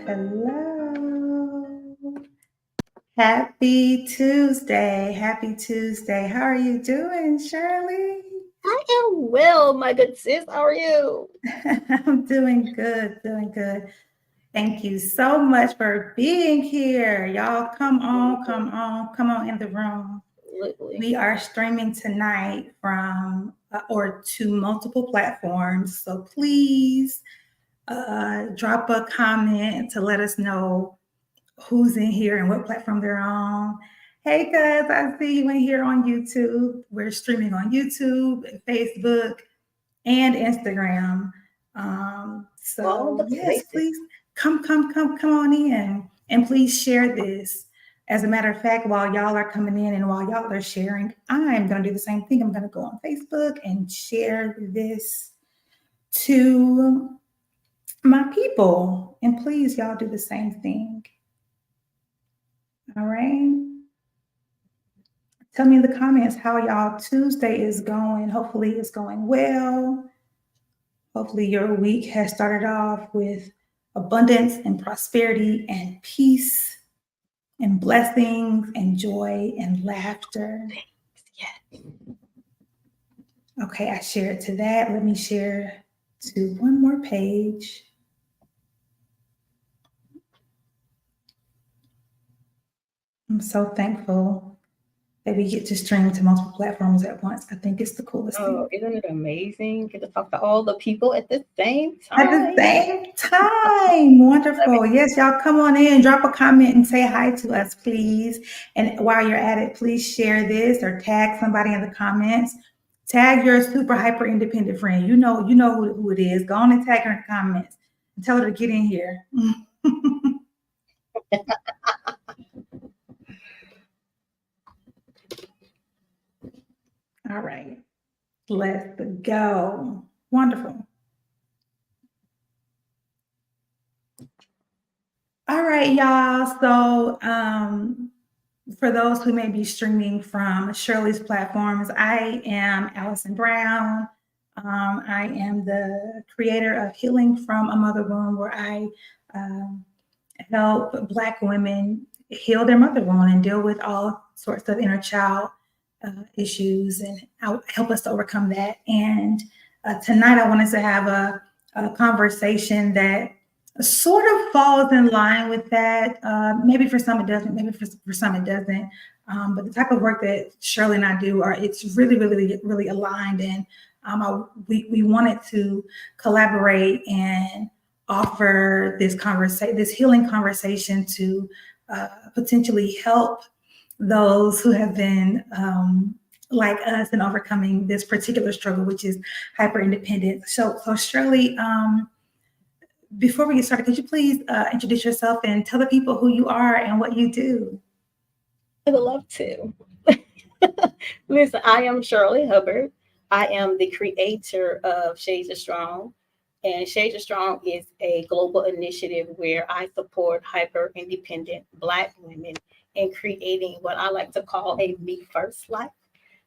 Hello. Happy Tuesday. Happy Tuesday. How are you doing, Shirley? I am well, my good sis. How are you? I'm doing good, Thank you so much for being here. Y'all, come on in the room. Absolutely. We are streaming tonight from or to multiple platforms. So please drop a comment to let us know who's in here and what platform they're on. Hey guys, I see you in here on YouTube. We're streaming on YouTube, Facebook, and Instagram. So yes, please come on in, and please share this. As a matter of fact, while y'all are coming in and while y'all are sharing, I'm going to do the same thing. I'm going to go on Facebook and share this to my people. And please, y'all do the same thing. All right. Tell me in the comments how y'all Tuesday is going. Hopefully it's going well. Hopefully your week has started off with abundance and prosperity and peace and blessings and joy and laughter. Yes. Okay, I shared to that. Let me share to one more page. I'm so thankful that we get to stream to multiple platforms at once. I think it's the coolest thing. Isn't it amazing? Get to talk to all the people at the same time. At the same time. Wonderful. Yes, y'all come on in, drop a comment and say hi to us, please. And while you're at it, please share this or tag somebody in the comments. Tag your super hyper independent friend. You know who it is. Go on and tag her in the comments and tell her to get in here. All right. Let's go. Wonderful. All right, y'all. So for those who may be streaming from Shirley's platforms, I am Allison Brown. I am the creator of Healing from a Mother Wound, where I help Black women heal their mother wound and deal with all sorts of inner child issues and help us to overcome that. And tonight I wanted to have a conversation that sort of falls in line with that. Maybe for some it doesn't, maybe for some it doesn't. But the type of work that Shirley and I do it's really aligned. And we wanted to collaborate and offer this healing conversation to potentially help those who have been like us in overcoming this particular struggle, which is hyper independence. So Shirley, before we get started, could you please introduce yourself and tell the people who you are and what you do? I would love to. Listen, I am Shirley Hubbard. I am the creator of Shades of Strong. And Shades of Strong is a global initiative where I support hyper independent Black women in creating what I like to call a me first life,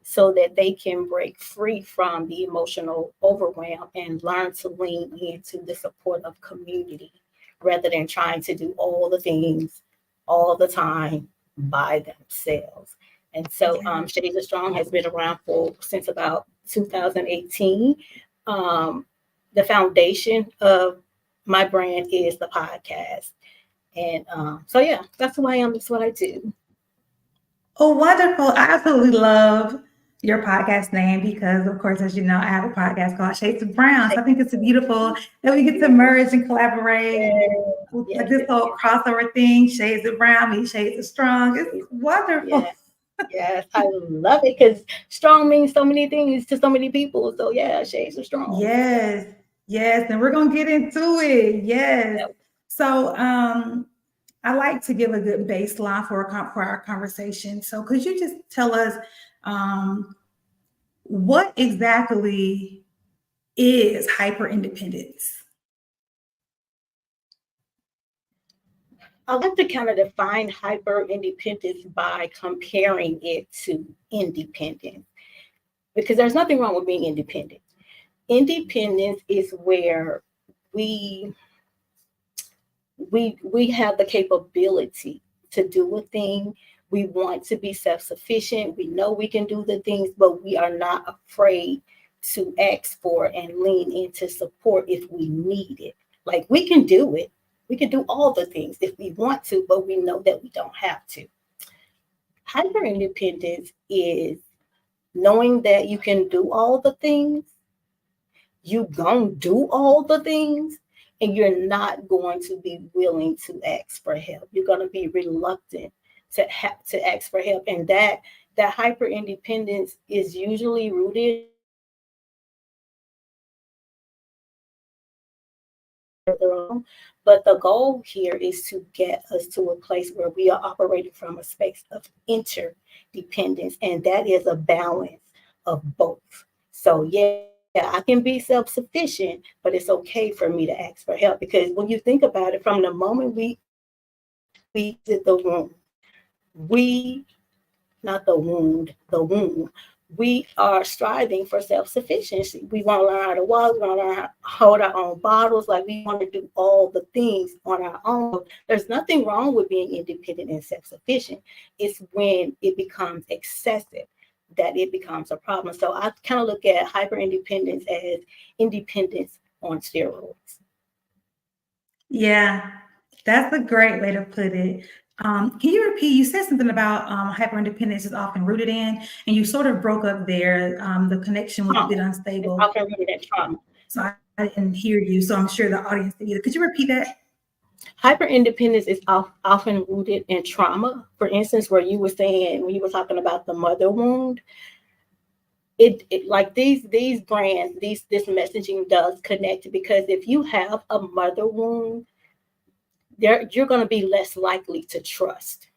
so that they can break free from the emotional overwhelm and learn to lean into the support of community rather than trying to do all the things all the time by themselves. And so Shades of Strong has been around since about 2018. The foundation of my brand is the podcast. And so, yeah, that's who I am. That's what I do. Oh, wonderful. I absolutely love your podcast name because, of course, as you know, I have a podcast called Shades of Brown. So I think it's beautiful that we get to merge and collaborate and this whole crossover thing, Shades of Brown meets Shades of Strong. It's wonderful. Yes, I love it because strong means so many things to so many people. So yeah, Shades of Strong. Yes, and we're gonna get into it. Yes. Yep. So I like to give a good baseline for our conversation. So could you just tell us what exactly is hyperindependence? I like to kind of define hyperindependence by comparing it to independence, because there's nothing wrong with being independent. Independence is where we have the capability to do a thing. We want to be self-sufficient. We know we can do the things, but we are not afraid to ask for and lean into support if we need it. Like, we can do it. We can do all the things if we want to, but we know that we don't have to. Hyper-independence is knowing that you can do all the things, you gonna do all the things, and you're not going to be willing to ask for help. You're going to be reluctant to ask for help. And that hyper independence is usually rooted but the goal here is to get us to a place where we are operating from a space of interdependence, and that is a balance of both. So yeah, I can be self-sufficient, but it's okay for me to ask for help, because when you think about it, from the moment we did the womb, the womb, we are striving for self-sufficiency. We want to learn how to walk, we want to learn how to hold our own bottles, like we want to do all the things on our own. There's nothing wrong with being independent and self-sufficient. It's when it becomes excessive that it becomes a problem. So I kind of look at hyper-independence as independence on steroids. Yeah, that's a great way to put it. Can you repeat? You said something about hyper-independence is often rooted in, and you sort of broke up there. The connection was a bit unstable. It's often rooted in trauma. So I didn't hear you, so I'm sure the audience did either. Could you repeat that? Hyper-independence is often rooted in trauma. For instance, where you were saying, when you were talking about the mother wound, it like these brands, this messaging does connect, because if you have a mother wound, you're going to be less likely to trust.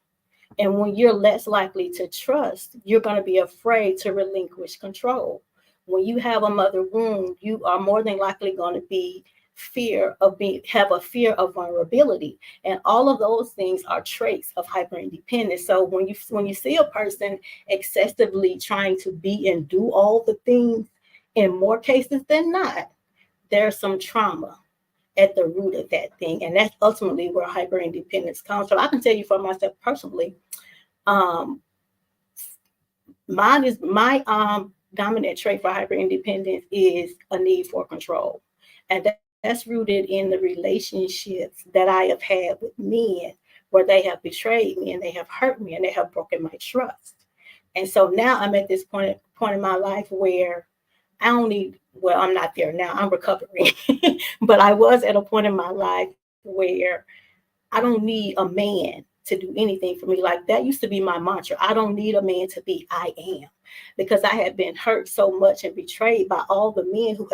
And when you're less likely to trust, you're going to be afraid to relinquish control. When you have a mother wound, you are more than likely going to be have a fear of vulnerability. And all of those things are traits of hyper-independence. So when you see a person excessively trying to be and do all the things, in more cases than not, there's some trauma at the root of that thing. And that's ultimately where hyper-independence comes from. I can tell you for myself personally, my dominant trait for hyper-independence is a need for control. And that's rooted in the relationships that I have had with men, where they have betrayed me and they have hurt me and they have broken my trust. And so now I'm at this point in my life where I'm not there now, I'm recovering, but I was at a point in my life where I don't need a man to do anything for me. Like, that used to be my mantra. I don't need a man to be, I am, because I had been hurt so much and betrayed by all the men who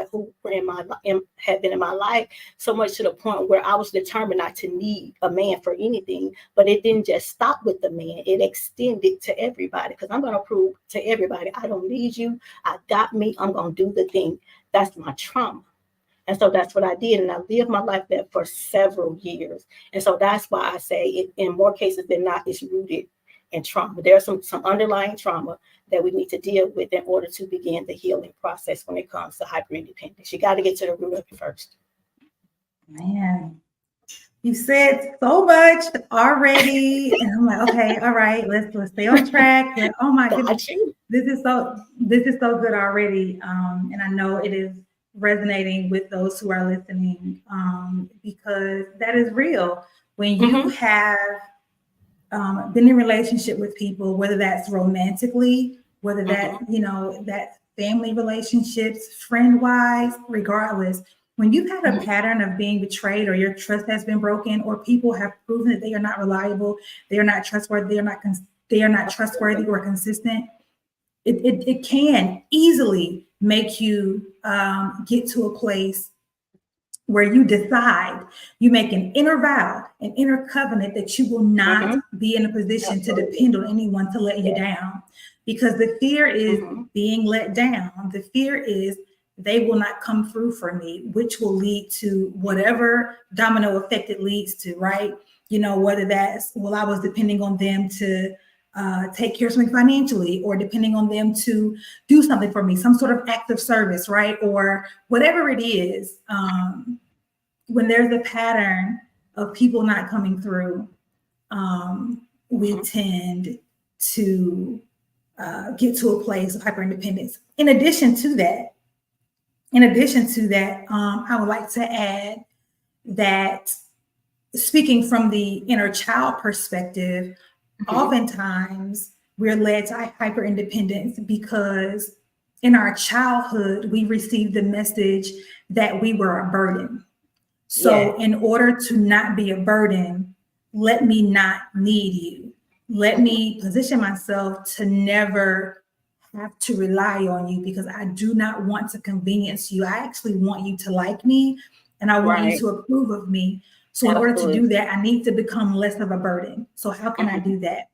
had been in my life, so much to the point where I was determined not to need a man for anything. But it didn't just stop with the man, it extended to everybody, because I'm going to prove to everybody, I don't need you, I got me, I'm going to do the thing. That's my trauma. And so that's what I did. And I lived my life there for several years. And so that's why I say it, in more cases than not, it's rooted in trauma. There's some underlying trauma that we need to deal with in order to begin the healing process when it comes to hyperindependence. You got to get to the root of it first. Man, You said so much already, and I'm like, okay, all right, let's stay on track. But oh my goodness, Got you. this is so good already, and I know it is resonating with those who are listening, because that is real. When you Mm-hmm. have been in relationship with people, whether that's romantically, whether that, Mm-hmm. that family relationships, friend wise, regardless, when you've had a Mm-hmm. pattern of being betrayed or your trust has been broken or people have proven that they are not reliable, they are not trustworthy, they are not trustworthy or consistent, it can easily make you get to a place where you decide, you make an inner vow, an inner covenant that you will not Mm-hmm. be in a position to Absolutely. depend on anyone to let you Yes. down. Because the fear is Mm-hmm. being let down. The fear is they will not come through for me, which will lead to whatever domino effect it leads to, right? Whether that's, well, I was depending on them to take care of something financially, or depending on them to do something for me, some sort of act of service, right? Or whatever it is. When there's a pattern of people not coming through, we Mm-hmm. tend to get to a place of hyper independence. In addition to that, I would like to add that, speaking from the inner child perspective, Mm-hmm. oftentimes we're led to hyper independence because in our childhood, we received the message that we were a burden. So, Yes. in order to not be a burden, let me not need you. Let Mm-hmm. me position myself to never have to rely on you because I do not want to convenience you. I actually want you to like me and I want you Right. to approve of me. So, in order to do Absolutely. that, I need to become less of a burden. So, how can I Mm-hmm. do that?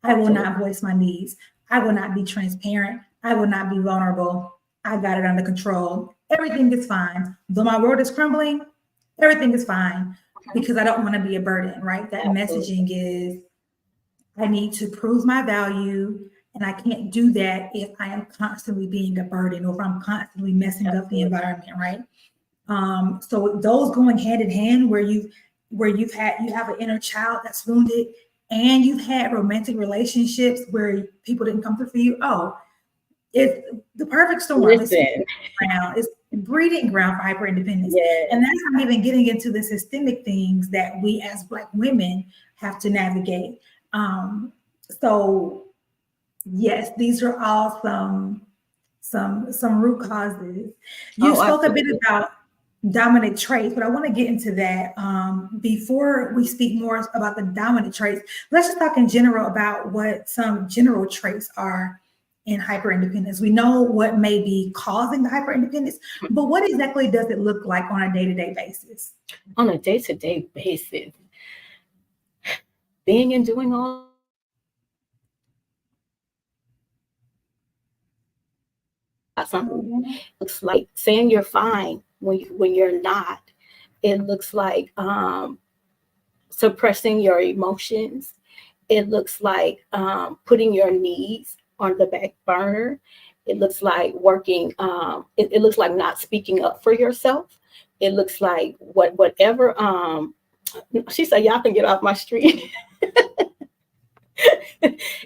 I will not Absolutely. voice my needs. I will not be transparent. I will not be vulnerable. I got it under control. Everything is fine. Though my world is crumbling, everything is fine Mm-hmm. because I don't want to be a burden, right? That Absolutely. messaging is I need to prove my value. And I can't do that if I am constantly being a burden or if I'm constantly messing up the Absolutely. environment, right? So those going hand in hand, where you have an inner child that's wounded, and you've had romantic relationships where people didn't come through for you. Oh, it's the perfect storm. It's Listen. ground. It's breeding ground for hyper independence, Yes. and that's not even getting into the systemic things that we as Black women have to navigate. Um, so yes, these are all some root causes. You Oh, spoke a bit absolutely. about dominant traits, but I want to get into that. Before we speak more about the dominant traits, let's just talk in general about what some general traits are in hyperindependence. We know what may be causing the hyperindependence, but what exactly does it look like on a day-to-day basis? On a day-to-day basis, being and doing all something looks like saying you're fine when you're not. It looks like suppressing your emotions. It looks like putting your needs on the back burner. It looks like working. It looks like not speaking up for yourself. It looks like whatever. She said, "Y'all can get off my street."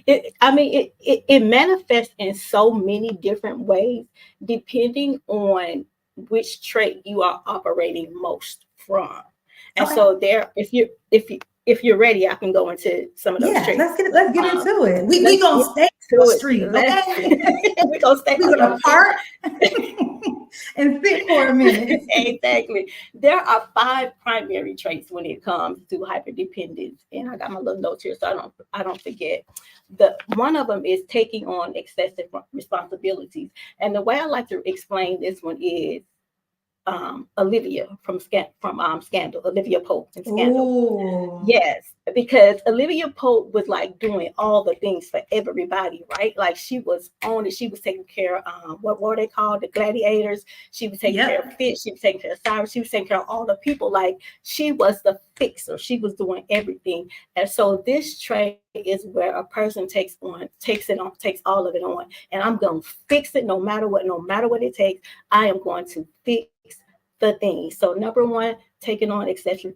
It manifests in so many different ways depending on which trait you are operating most from. And Okay. so there, if you're ready, I can go into some of those Yeah, traits. let's get Um, into it. We let's gonna get stay on to the it. street, Let's okay? we're gonna stay We're on gonna the park and sit for a minute. exactly. There are 5 primary traits when it comes to hyperdependence, and I got my little notes here so I don't forget. The one of them is taking on excessive responsibilities, and the way I like to explain this one is Olivia from Scandal, Olivia Pope in Scandal. Oh, Yes, because Olivia Pope was like doing all the things for everybody, right? Like she was on it. She was taking care of what were they called? The gladiators. She was taking care of yep. Fitz. She was taking care of Cyrus. She was taking care of all the people. Like she was the fixer. She was doing everything. And so this trait is where a person takes all of it on. And I'm gonna fix it no matter what it takes. I am going to fix the things. So number one, taking on excessive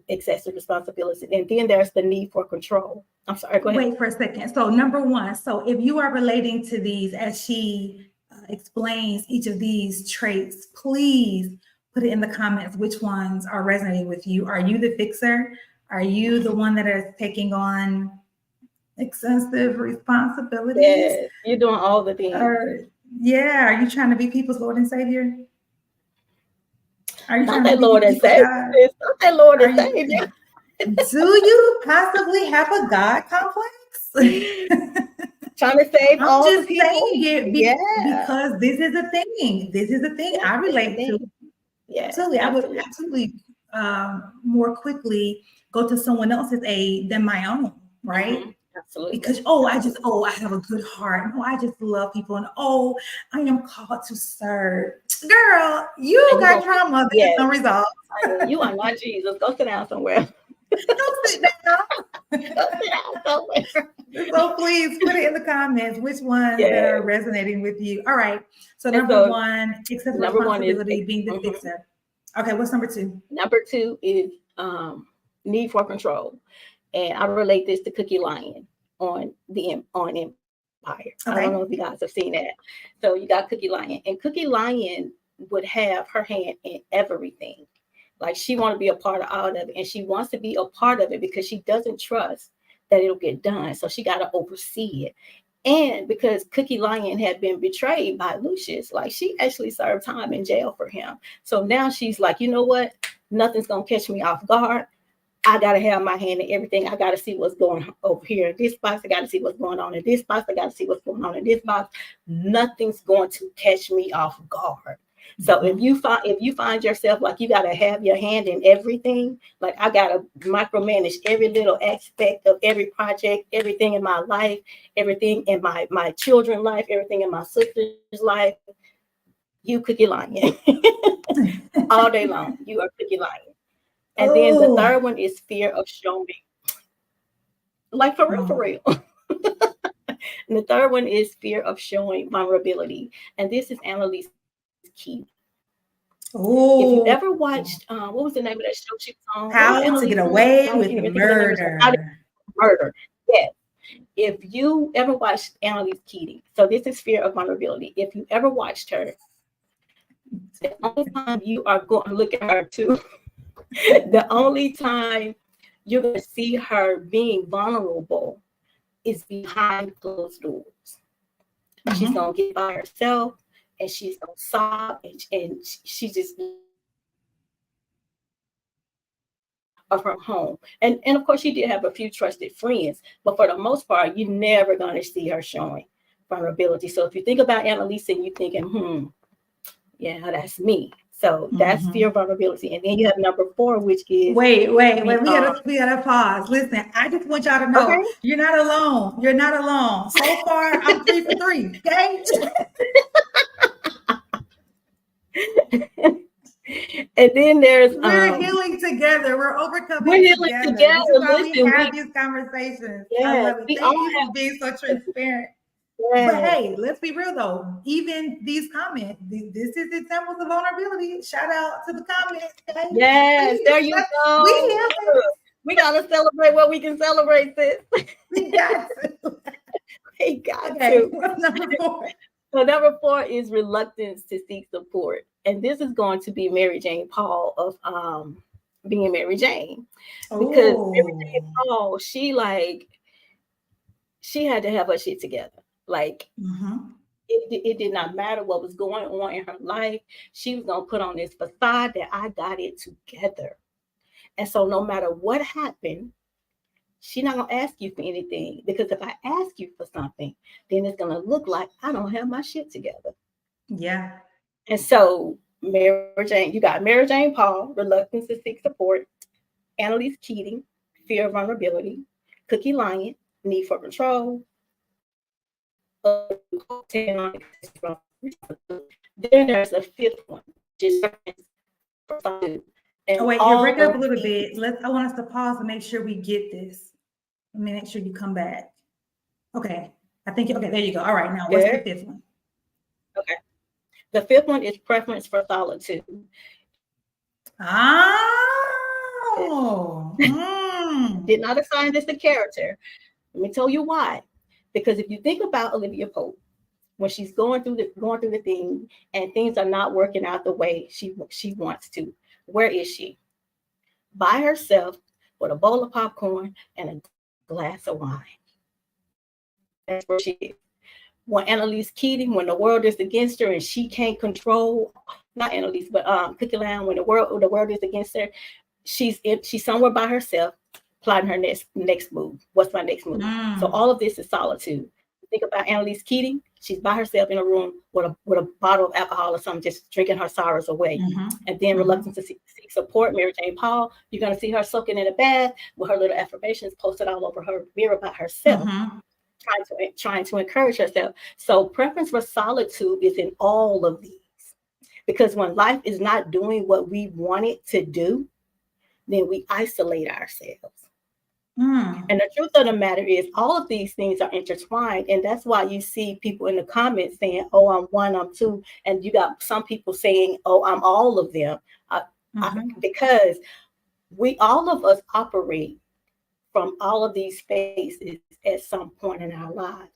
responsibility. And then there's the need for control. I'm sorry, go ahead. Wait for a second. So number one, so if you are relating to these as she explains each of these traits, please put it in the comments which ones are resonating with you. Are you the fixer? Are you the one that is taking on excessive responsibilities? Yes, you're doing all the things. Are you trying to be people's Lord and Savior? Are you Not trying that to be Lord and people's Savior. God? Not that Lord and Savior. Do you possibly have a God complex? Trying to save I'm all just the people. saying it because this is a thing. This is a thing I relate to. Yeah, Absolutely. I would absolutely more quickly go to someone else's aid than my own, right? Mm-hmm. Absolutely. Because I have a good heart. No, I just love people, and I am called to serve. Girl, you got trauma that's unresolved. You are not Jesus. Go sit down somewhere. Go sit down. Go sit down somewhere. So please put it in the comments which ones that are resonating with you. All right. So number one, excessive responsibility, being the fixer. Okay, what's number two? Number two is need for control. And I relate this to Cookie Lyon on Empire. Okay. I don't know if you guys have seen that. So you got Cookie Lyon, and Cookie Lyon would have her hand in everything. Like she wants to be a part of all of it, and she wants to be a part of it because she doesn't trust that it'll get done. So she got to oversee it. And because Cookie Lyon had been betrayed by Lucius, like she actually served time in jail for him. So now she's like, you know what? Nothing's going to catch me off guard. I got to have my hand in everything. I got to see what's going on over here in this box. I got to see what's going on in this box. I got to see what's going on in this box. Nothing's going to catch me off guard. So if you find yourself like you got to have your hand in everything, like I got to micromanage every little aspect of every project, everything in my life, everything in my children's life, everything in my sister's life, you Cookie Lyon. All day long, you are Cookie Lyon. And then the third one is fear of showing. Like for real. And the third one is fear of showing vulnerability. And this is Annalise Keating. Oh, if you ever watched, what was the name of that show she was on? How to Get Away with Murder. Murder. Yes. If you ever watched Annalise Keating, so this is fear of vulnerability. If you ever watched her, the only time you are going to look at her too, the only time you're going to see her being vulnerable is behind closed doors. Mm-hmm. She's going to get by herself and she's going to sob and she just of her home. And of course, she did have a few trusted friends, but for the most part, you're never going to see her showing vulnerability. So if you think about Annalise and you're thinking, yeah, that's me. So that's fear of vulnerability. And then you have number 4, which is wait. We gotta pause. Listen, I just want y'all to know you're not alone. You're not alone. So far, I'm 3 for 3. Okay. And then there's we're healing together. We're overcoming. We're healing together. This is why we have these conversations. I love it. Thank you for being so transparent. But hey, let's be real though. Even these comments, this is examples of vulnerability. Shout out to the comments. Okay? Yes, there you go. We gotta celebrate what we can celebrate, sis. We got to. We got to. What's number 4? So number 4 is reluctance to seek support, and this is going to be Mary Jane Paul of being Mary Jane, because Mary Jane Paul, she had to have her shit together. Like it did not matter what was going on in her life. She was gonna put on this facade that I got it together. And so no matter what happened, she's not gonna ask you for anything, because if I ask you for something, then it's gonna look like I don't have my shit together. Yeah. And so Mary Jane, you got Mary Jane Paul, reluctance to seek support, Annalise Keating, fear of vulnerability, Cookie Lyon, need for control. Then there's a 5th one, which is wait, you're breaking up a little bit. I want us to pause and make sure we get this. Let me make sure you come back. Okay. There you go. All right, now what's the 5th one? Okay. The 5th one is preference for solitude. Oh. Did not assign this a character. Let me tell you why. Because if you think about Olivia Pope, when she's going through the thing and things are not working out the way she wants to, where is she? By herself with a bowl of popcorn and a glass of wine. That's where she is. When Annalise Keating, when the world is against her and she can't control, not Annalise, but Cookie Land, when the world is against her, she's somewhere by herself, plotting her next move. What's my next move? So all of this is solitude. Think about Annalise Keating. She's by herself in a room with a bottle of alcohol or something, just drinking her sorrows away. And then reluctant to seek support. Mary Jane Paul, you're going to see her soaking in a bath with her little affirmations posted all over her mirror by herself, trying to encourage herself. So preference for solitude is in all of these. Because when life is not doing what we want it to do, then we isolate ourselves. And the truth of the matter is all of these things are intertwined. And that's why you see people in the comments saying, oh, I'm one, I'm two. And you got some people saying, oh, I'm all of them. Because all of us operate from all of these spaces at some point in our lives.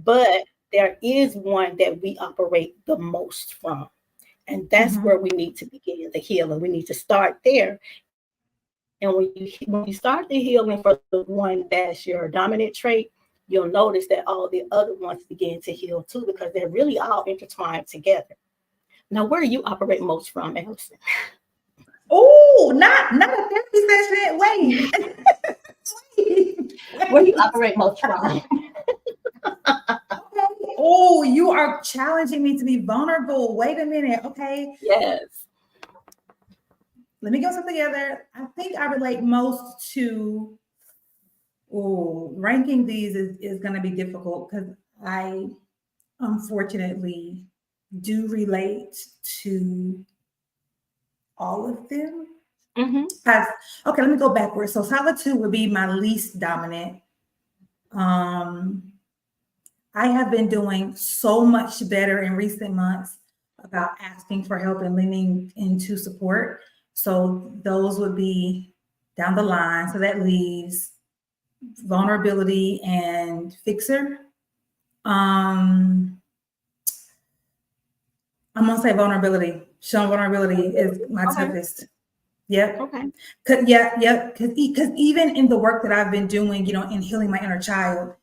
But there is one that we operate the most from. And that's where we need to begin the healing. We need to start there. And when you start the healing for the one that's your dominant trait, you'll notice that all the other ones begin to heal too, because they're really all intertwined together. Now, where do you operate most from, Allison? Oh, not a therapy session. Wait. Where do you operate most from? Oh, you are challenging me to be vulnerable. Wait a minute. Okay. Yes. Let me get something together. I think I relate most to, ranking these is going to be difficult because I unfortunately do relate to all of them. Okay, let me go backwards. So solitude would be my least dominant. I have been doing so much better in recent months about asking for help and leaning into support. So those would be down the line. So that leaves vulnerability and fixer. I'm gonna say vulnerability. Showing vulnerability is my toughest. Yep. Okay. Because even in the work that I've been doing, in healing my inner child,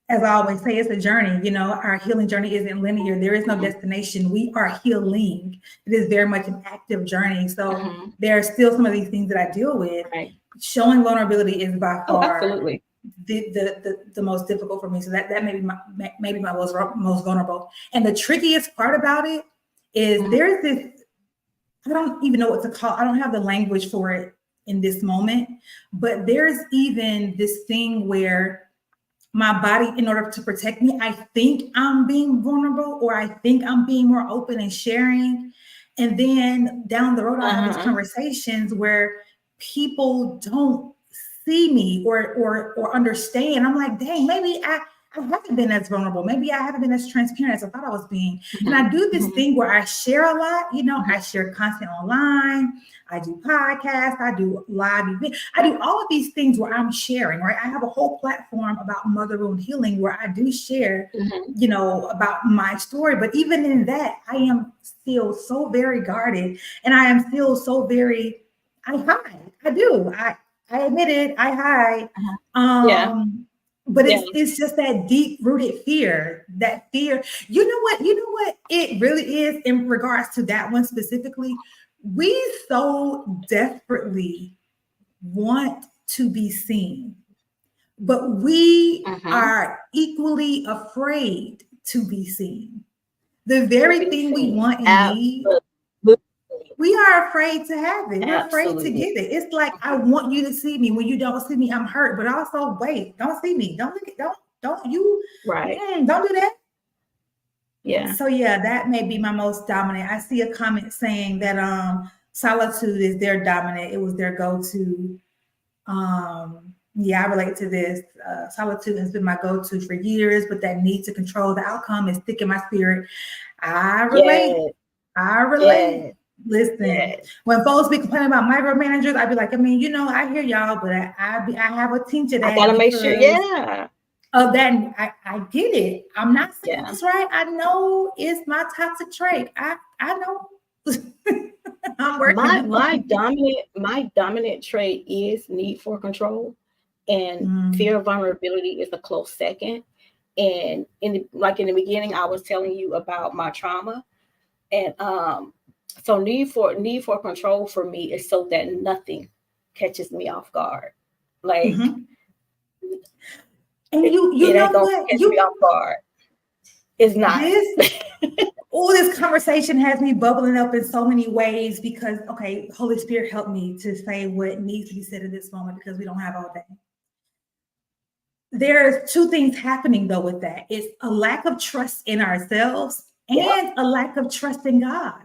as I always say, it's a journey. Our healing journey isn't linear. There is no destination. We are healing. It is very much an active journey. So there are still some of these things that I deal with. Right. Showing vulnerability is by far absolutely the most difficult for me. So that may be my most vulnerable. And the trickiest part about it is there's this, I don't even know what to call. I don't have the language for it in this moment, but there's even this thing where my body, in order to protect me, I think I'm being vulnerable, or I think I'm being more open and sharing. And then down the road, I have these conversations where people don't see me or understand. I'm like, dang, maybe I haven't been as vulnerable. Maybe I haven't been as transparent as I thought I was being. And I do this thing where I share a lot. I share content online. I do podcasts. I do live events. I do all of these things where I'm sharing, right? I have a whole platform about mother wound healing where I do share, about my story. But even in that, I am still so very guarded, and I am still so very, I hide. I do. I admit it. I hide. But it's just that deep rooted fear, that fear. You know what it really is in regards to that one specifically. We so desperately want to be seen, but we are equally afraid to be seen. The very thing we want and need, we are afraid to have it. We're afraid to get it. It's like, I want you to see me. When you don't see me, I'm hurt. But also, wait, don't see me. Don't look at, don't you? Right. Don't do that. Yeah. So yeah, that may be my most dominant. I see a comment saying that solitude is their dominant. It was their go-to. I relate to this. Solitude has been my go-to for years, but that need to control the outcome is thick in my spirit. I relate. Listen, Yes. when folks be complaining about micromanagers, I'd be like, I mean, you know, I hear y'all, but I have a tinge of I that gotta make sure. because Yeah. of that. I get it. I'm not saying Yeah. it's right. I know it's my toxic trait. I know. I'm working My on dominant trait is need for control, and it. fear of vulnerability is a close second. And in the beginning, I was telling you about my trauma, and so need for control for me is so that nothing catches me off guard. Like Mhm. And you it ain't know gonna what? catch me off guard. It's not. This all this conversation has me bubbling up in so many ways because okay, Holy Spirit help me to say what needs to be said in this moment because we don't have all day. There's two things happening though with that. It's a lack of trust in ourselves Yep. and a lack of trust in God.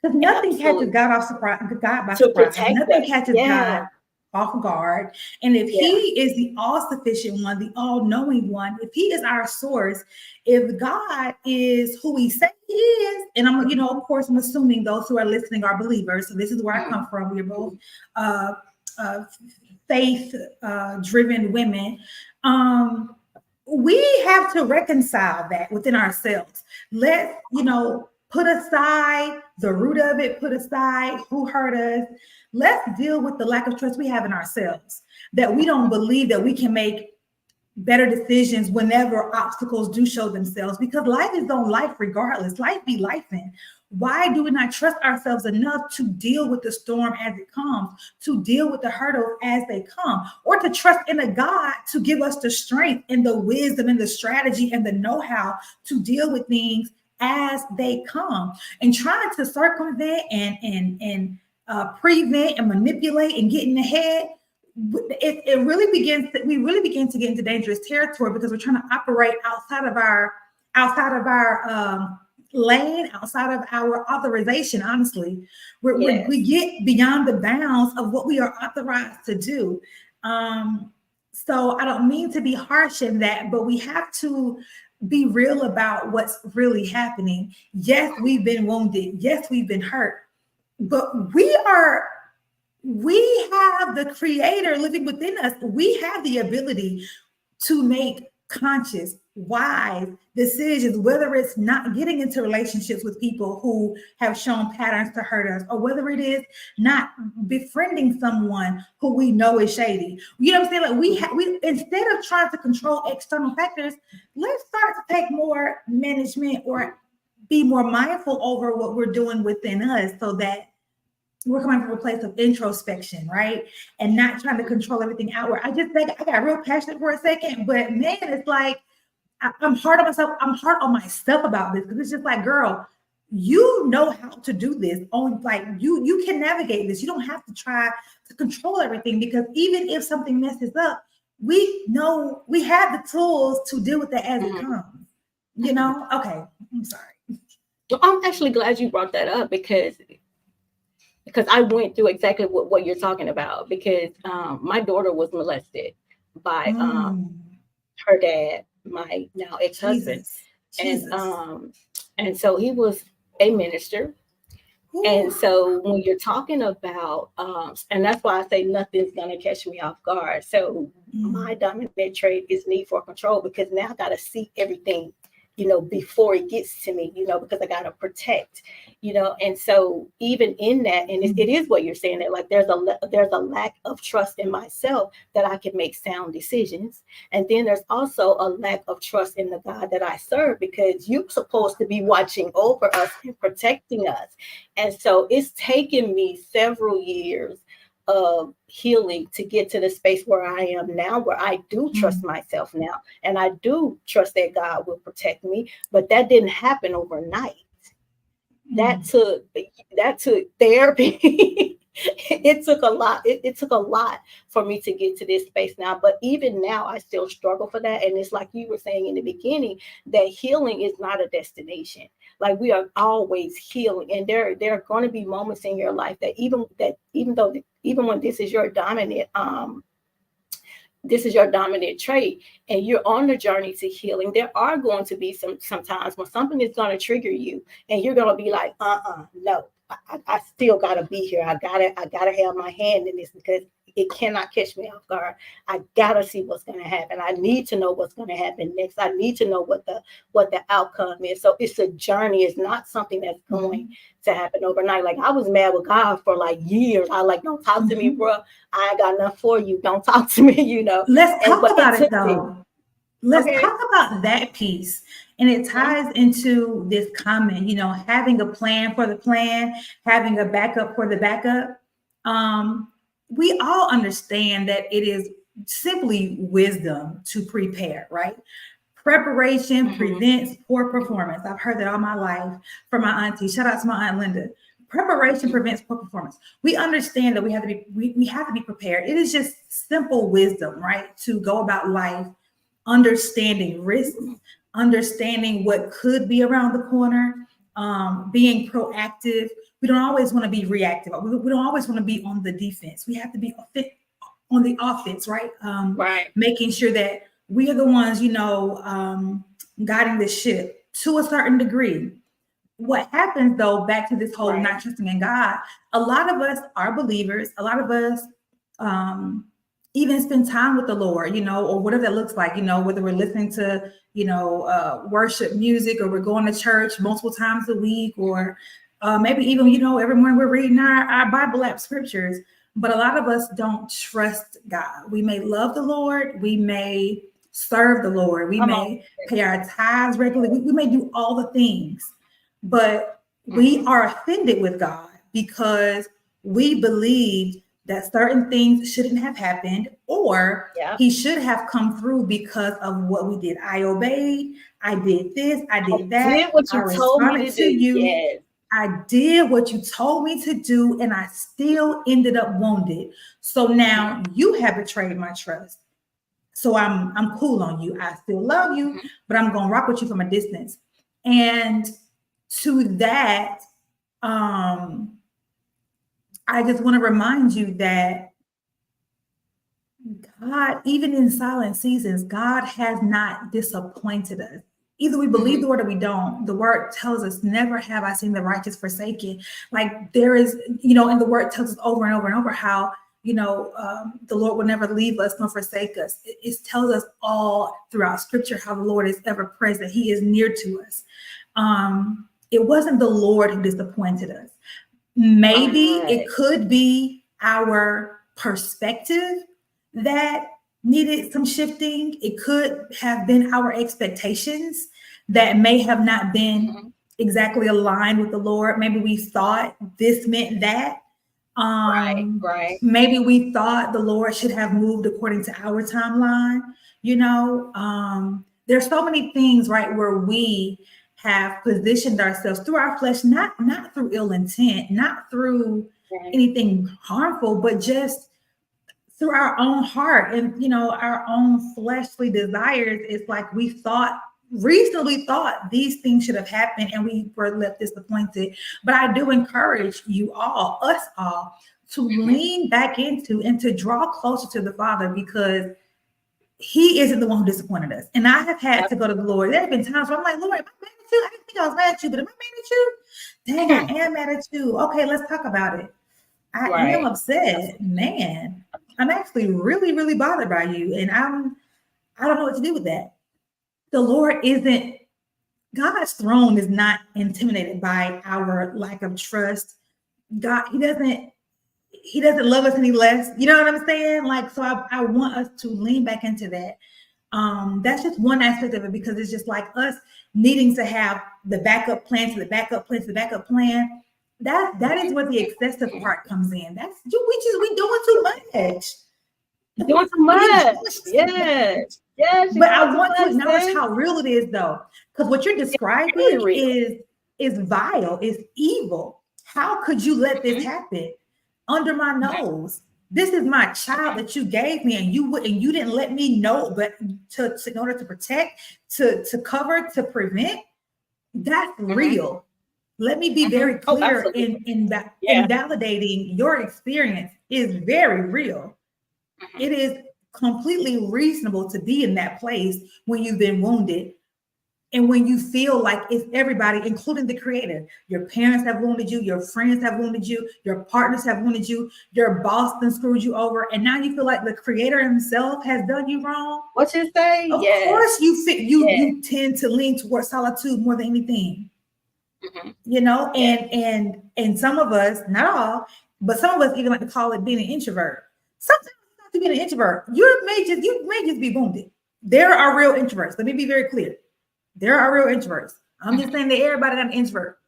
Because nothing catches Absolutely. God by To surprise. protect Nothing us. catches Yeah. God off guard. And if He Yeah. is the all-sufficient one, the all-knowing one, if He is our source, if God is who He say He is, and I'm, you know, of course, I'm assuming those who are listening are believers. So this is where I come from. We're both uh, uh, faith-driven women. We have to reconcile that within ourselves. Let's, you know, put aside the root of it, put aside who hurt us. Let's deal with the lack of trust we have in ourselves, that we don't believe that we can make better decisions whenever obstacles do show themselves, because life is on life regardless. Life be life in. Why do we not trust ourselves enough to deal with the storm as it comes, to deal with the hurdles as they come, or to trust in a God to give us the strength and the wisdom and the strategy and the know-how to deal with things as they come, and trying to circumvent and prevent and manipulate and get in the head. It really begins to, we really begin to get into dangerous territory because we're trying to operate outside of our lane, outside of our authorization. Honestly, we Yes. get beyond the bounds of what we are authorized to do. So I don't mean to be harsh in that, but we have to be real about what's really happening. Yes, we've been wounded. Yes, we've been hurt, but we have the creator living within us. We have the ability to make conscious, wise decisions, whether it's not getting into relationships with people who have shown patterns to hurt us, or whether it is not befriending someone who we know is shady. You know what I'm saying? Like we instead of trying to control external factors, let's start to take more management or be more mindful over what we're doing within us so that we're coming from a place of introspection, right? And not trying to control everything outward. I just think I got real passionate for a second, but man, it's like I'm hard on myself. I'm hard on myself about this because it's just like, girl, you know how to do this. On like you can navigate this. You don't have to try to control everything because even if something messes up, we know we have the tools to deal with that as it comes. You know? Okay, I'm sorry. Well, I'm actually glad you brought that up because I went through exactly what you're talking about because my daughter was molested by her dad, my now ex-husband. Jesus. And so he was a minister. And so when you're talking about and that's why I say nothing's gonna catch me off guard. So my dominant trait is need for control because now I gotta see everything, before it gets to me, because I gotta protect, and so even in that, and it is what you're saying, that like there's a lack of trust in myself that I can make sound decisions. And then there's also a lack of trust in the God that I serve, because you're supposed to be watching over us and protecting us. And so it's taken me several years of healing to get to the space where I am now, where I do trust myself now, and I do trust that God will protect me. But that didn't happen overnight. That took therapy. It took a lot. It took a lot for me to get to this space now. But even now, I still struggle for that. And it's like you were saying in the beginning, that healing is not a destination. Like we are always healing, and there are going to be moments in your life that even when this is your dominant trait and you're on the journey to healing, there are going to be some times when something is going to trigger you and you're going to be like, no, I still gotta be here. I gotta have my hand in this because it cannot catch me off guard. I gotta see what's gonna happen. I need to know what's gonna happen next. I need to know what the outcome is. So it's a journey. It's not something that's going to happen overnight. Like I was mad with God for like years. I like, don't talk to me, bro. I ain't got enough for you. Don't talk to me, you know. Let's talk But about it took me. though. Let's Okay. talk about that piece. And it ties into this comment, you know, having a plan for the plan, having a backup for the backup. We all understand that it is simply wisdom to prepare, right? Preparation prevents poor performance. I've heard that all my life from my auntie. Shout out to my Aunt Linda. Preparation prevents poor performance. We understand that we have to be we have to be prepared. It is just simple wisdom, right? To go about life understanding risks, understanding what could be around the corner, being proactive. We don't always want to be reactive. We don't always want to be on the defense. We have to be on the offense, right? Right. Making sure that we are the ones, you know, guiding the ship to a certain degree. What happens though, back to this whole not trusting in God, a lot of us are believers. A lot of us even spend time with the Lord, you know, or whatever that looks like, you know, whether we're listening to, you know, worship music, or we're going to church multiple times a week, or maybe even, you know, every morning we're reading our Bible app scriptures. But a lot of us don't trust God. We may love the Lord. We may serve the Lord. We may pay our tithes regularly. We may do all the things, but we are offended with God because we believed that certain things shouldn't have happened, or he should have come through because of what we did. I obeyed. I did this. I did that. I did what you told me to do. You. Yes. I did what you told me to do, and I still ended up wounded. So now you have betrayed my trust. So I'm cool on you. I still love you, but I'm gonna rock with you from a distance. And to that, I just want to remind you that God, even in silent seasons, God has not disappointed us. Either we believe the word or we don't. The word tells us, never have I seen the righteous forsaken. Like there is, you know, and the word tells us over and over and over how, you know, the Lord will never leave us nor forsake us. It tells us all throughout scripture how the Lord is ever present. He is near to us. It wasn't the Lord who disappointed us. Maybe it could be our perspective that needed some shifting. It could have been our expectations that may have not been exactly aligned with the Lord. Maybe we thought this meant that. Right. Maybe we thought the Lord should have moved according to our timeline. You know, there's so many things, right, where we have positioned ourselves through our flesh, not through ill intent, not through anything harmful, but just through our own heart and, you know, our own fleshly desires. It's like we reasonably thought these things should have happened, and we were left disappointed. But I do encourage you all, us all, to lean back into and to draw closer to the Father, because he isn't the one who disappointed us. And I have had to go to the Lord. There have been times where I'm like, Lord, am I mad at you? I didn't think I was mad at you, but am I mad at you? Dang, I am mad at you. Okay, let's talk about it. I am upset, man. I'm actually really, really bothered by you. And I don't know what to do with that. The Lord isn't, God's throne is not intimidated by our lack of trust. God, he doesn't love us any less. You know what I'm saying? Like, so I want us to lean back into that. That's just one aspect of it, because it's just like us needing to have the backup plan to the backup plan to the backup plan. That is where the excessive part comes in. We doing too much. Doing too much. Yes. But I want to acknowledge how real it is, though, because what you're describing is vile, is evil. How could you let this happen under my nose? This is my child that you gave me, and you didn't let me know, but in order to protect, to cover, to prevent. That's real. Let me be very clear in that, in validating your experience is very real. It is completely reasonable to be in that place when you've been wounded And when you feel like it's everybody, including the creator, your parents have wounded you, your friends have wounded you, your partners have wounded you, your boss then screwed you over, and now you feel like the creator himself has done you wrong. What you say? Of Yes. course, Yes. you tend to lean towards solitude more than anything. You know, and some of us, not all, but some of us even like to call it being an introvert. Sometimes not to be an introvert, you may just be wounded. There are real introverts. Let me be very clear. There are real introverts. I'm just saying that everybody not an introvert.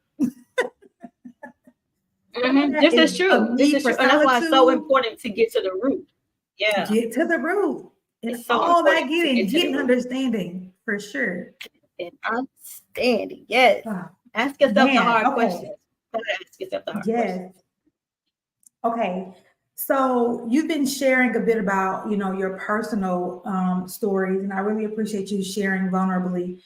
This is true. This is true. And that's why it's so important to get to the root. Yeah. Get to the root. It's so all that important getting understanding for sure. And understanding, yes. Ask yourself the hard questions. Ask yourself the hard questions. Okay. So you've been sharing a bit about, you know, your personal stories, and I really appreciate you sharing vulnerably.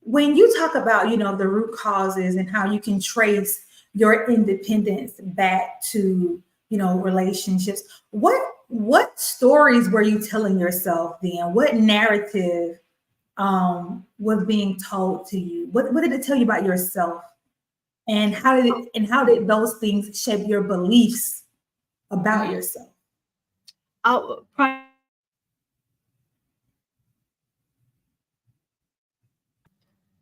When you talk about, you know, the root causes and how you can trace your independence back to, you know, relationships, what stories were you telling yourself then? What narrative was being told to you? What did it tell you about yourself? And how did those things shape your beliefs about yourself?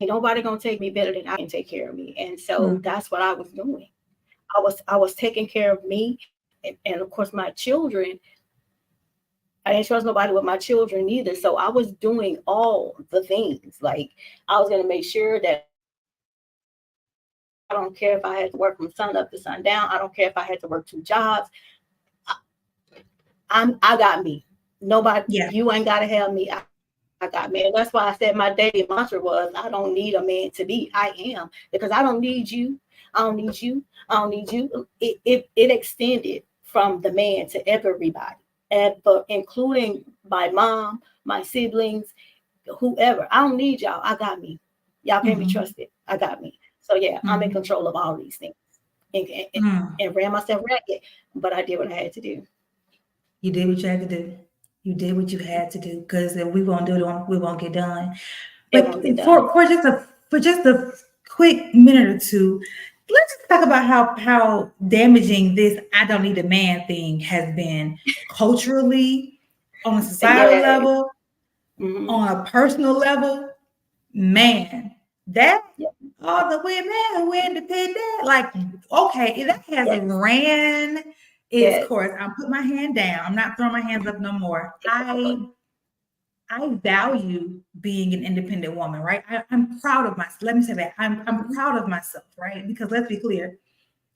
Nobody gonna take me better than I can take care of me, and so that's what I was doing. I was taking care of me, and of course my children. I didn't trust nobody with my children either, so I was doing all the things. Like I was gonna make sure that I don't care if I had to work from sun up to sundown. I don't care if I had to work 2 jobs. I got me. Nobody, you ain't gotta have me. I got me. And that's why I said my daily mantra was, I don't need a man to be. I am, because I don't need you. I don't need you. I don't need you. It extended from the man to everybody, but including my mom, my siblings, whoever. I don't need y'all. I got me. Y'all can't be trusted. I got me. So yeah, I'm in control of all these things, and ran myself ragged, but I did what I had to do. You did what you had to do. You did what you had to do, because if we won't do it, we won't get done. But for just a quick minute or two, let's just talk about how damaging this "I don't need a man" thing has been culturally, on a societal level, on a personal level. Man, that all the women who independent, like, okay, that has ran its course. I'll put my hand down. I'm not throwing my hands up no more. I value being an independent woman, right? I'm proud of myself. Let me say that. I'm proud of myself, right? Because let's be clear,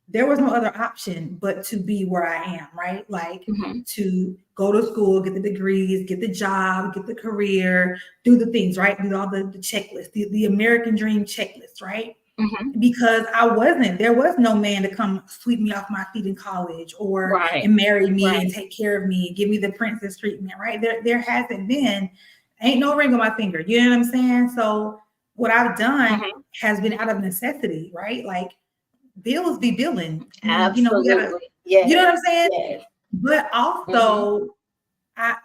there was no other option but to be where I am, right? Like to go to school, get the degrees, get the job, get the career, do the things, right? Do all the checklists, the American dream checklist, right? Because there was no man to come sweep me off my feet in college or and marry me and take care of me and give me the princess treatment, right? There hasn't been, ain't no ring on my finger. You know what I'm saying? So what I've done has been out of necessity, right? Like bills be billing. Absolutely. You know, we gotta, you know what I'm saying? Yes. But also,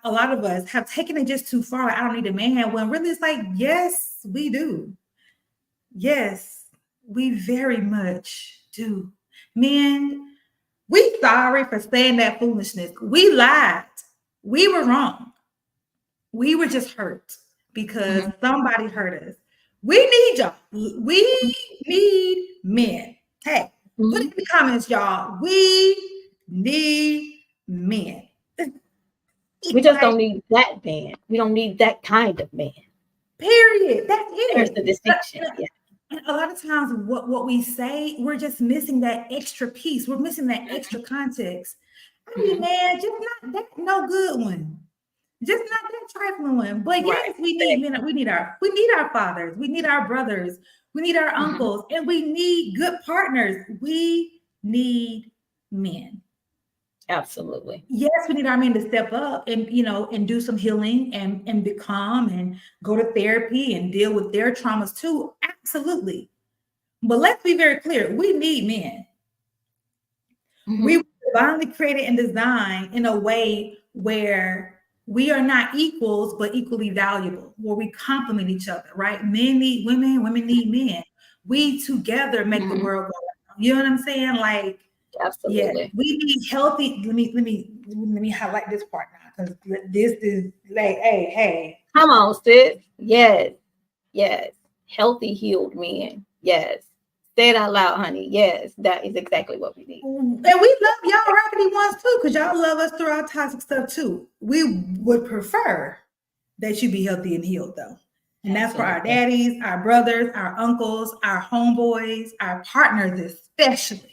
a lot of us have taken it just too far. Like, I don't need a man. When really it's like, yes, we do. Yes, we very much do. Men, we sorry for saying that foolishness. We lied. We were wrong. We were just hurt because somebody hurt us. We need y'all. We need men. Hey, put in the comments, y'all. We need men. We just don't need that man. We don't need that kind of man. Period. That's it. There's the distinction. And a lot of times what we say, we're just missing that extra piece. We're missing that extra context. I mean, man, just not that no good one. Just not that trifling one. But yes, we need men. We need our fathers. We need our brothers. We need our uncles. And we need good partners. We need men. Absolutely. Yes, we need our men to step up and, you know, and do some healing and become and go to therapy and deal with their traumas too. Absolutely. But let's be very clear. We need men. We were divinely created and designed in a way where we are not equals, but equally valuable, where we complement each other, right? Men need women, women need men. We together make the world go around. You know what I'm saying? Like, yeah, Absolutely. we need healthy. Let me highlight this part now, because this is like, hey. Come on, sis. Yes. Yes. Healthy, healed men. Yes. Say it out loud, honey. Yes. That is exactly what we need. And we love y'all raggedy ones too, because y'all love us through our toxic stuff too. We would prefer that you be healthy and healed, though. And that's for our daddies, our brothers, our uncles, our homeboys, our partners, especially.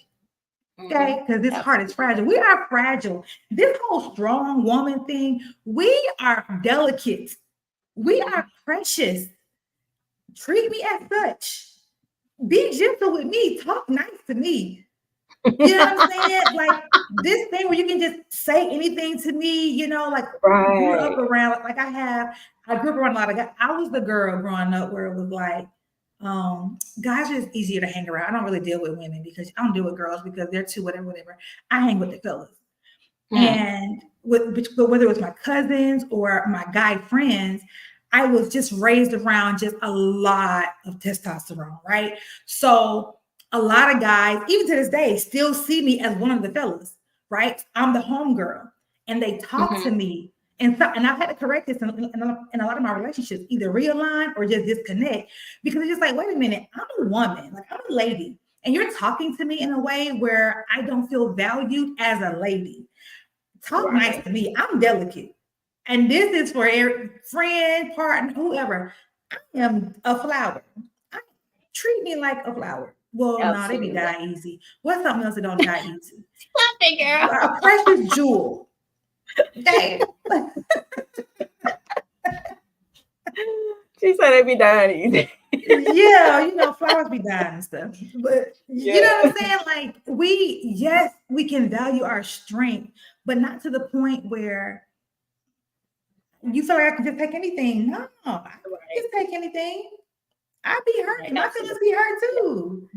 Okay, because this heart is fragile. We are fragile. This whole strong woman thing, we are delicate. We are precious. Treat me as such. Be gentle with me. Talk nice to me. You know what I'm saying? Like this thing where you can just say anything to me, you know, like grew up around, like I grew up around a lot of guys. I was the girl growing up where it was like, guys are just easier to hang around. I don't really deal with women because I don't deal with girls because they're too whatever. I hang with the fellas. And whether it was my cousins or my guy friends, I was just raised around just a lot of testosterone, right? So a lot of guys, even to this day, still see me as one of the fellas, right? I'm the homegirl, and they talk to me. And I've had to correct this in a lot of my relationships, either realign or just disconnect, because it's just like, wait a minute, I'm a woman, like I'm a lady, and you're talking to me in a way where I don't feel valued as a lady. Talk nice to me. I'm delicate. And this is for every friend, partner, whoever. I am a flower. Treat me like a flower. Well, no, they be die easy. What's something else that don't die easy? Stop it, girl. A precious jewel. Damn. She said they be dying easy. Yeah, you know, flowers be dying and stuff. But you know what I'm saying? Like we can value our strength, but not to the point where you feel like I can just take anything. No, I can just take anything. I be hurt. My feelings be hurt too.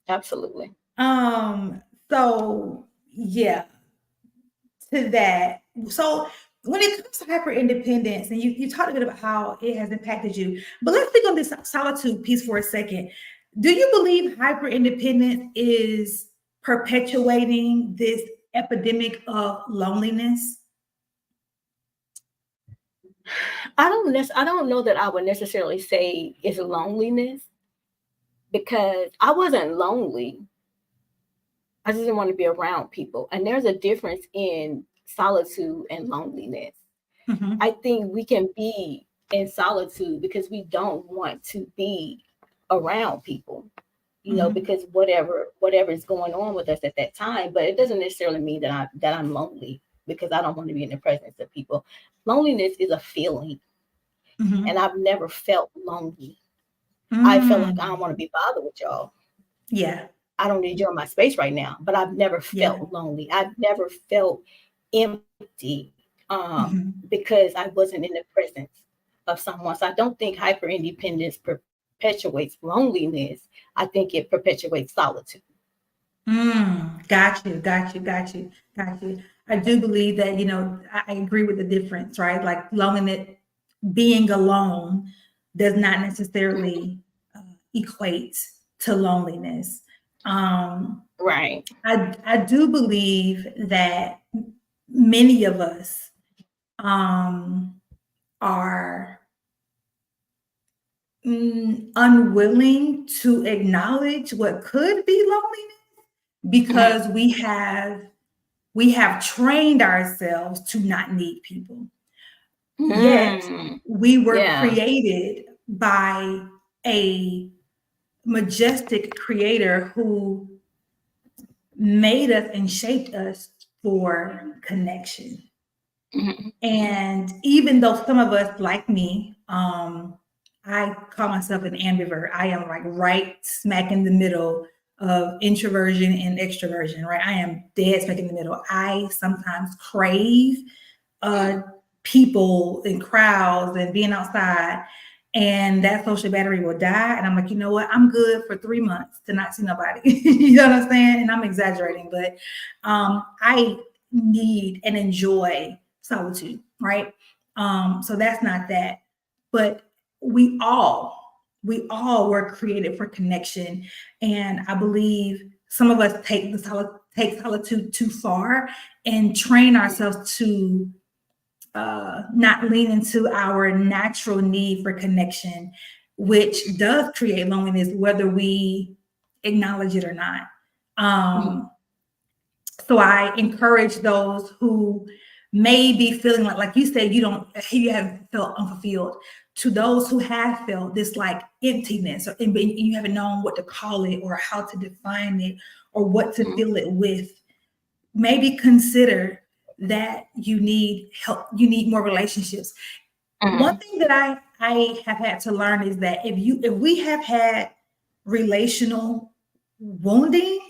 Absolutely. So yeah, to that. So when it comes to hyper independence, and you talked a bit about how it has impacted you, but let's think on this solitude piece for a second. Do you believe hyper independence is perpetuating this epidemic of loneliness? I don't know that I would necessarily say it's loneliness, because I wasn't lonely. I just didn't want to be around people. And there's a difference in solitude and loneliness. I think we can be in solitude because we don't want to be around people, you know, because whatever is going on with us at that time. But it doesn't necessarily mean that I'm lonely because I don't want to be in the presence of people. Loneliness is a feeling. And I've never felt lonely. I feel like I don't want to be bothered with y'all. Yeah. I don't need you in my space right now, but I've never felt lonely. I've never felt empty because I wasn't in the presence of someone. So I don't think hyper independence perpetuates loneliness. I think it perpetuates solitude. Got you. I do believe that, you know, I agree with the difference, right? Like loneliness, being alone does not necessarily equate to loneliness. Right. I do believe that many of us are unwilling to acknowledge what could be loneliness because we have trained ourselves to not need people. Yet we were created by a majestic creator who made us and shaped us for connection. And even though some of us, like me, I call myself an ambivert. I am like right smack in the middle of introversion and extroversion, right? I am dead smack in the middle. I sometimes crave people and crowds and being outside, and that social battery will die. And I'm like, you know what? I'm good for 3 months to not see nobody. You know what I'm saying? And I'm exaggerating, but I need and enjoy solitude, right? So that's not that. But we all were created for connection. And I believe some of us take solitude too far and train ourselves to not lean into our natural need for connection, which does create loneliness, whether we acknowledge it or not. Um, so I encourage those who may be feeling like you said, you haven't felt unfulfilled. To those who have felt this like emptiness, and you haven't known what to call it or how to define it or what to fill it with, maybe consider that you need help. You need more relationships. One thing that I have had to learn is that if we have had relational wounding,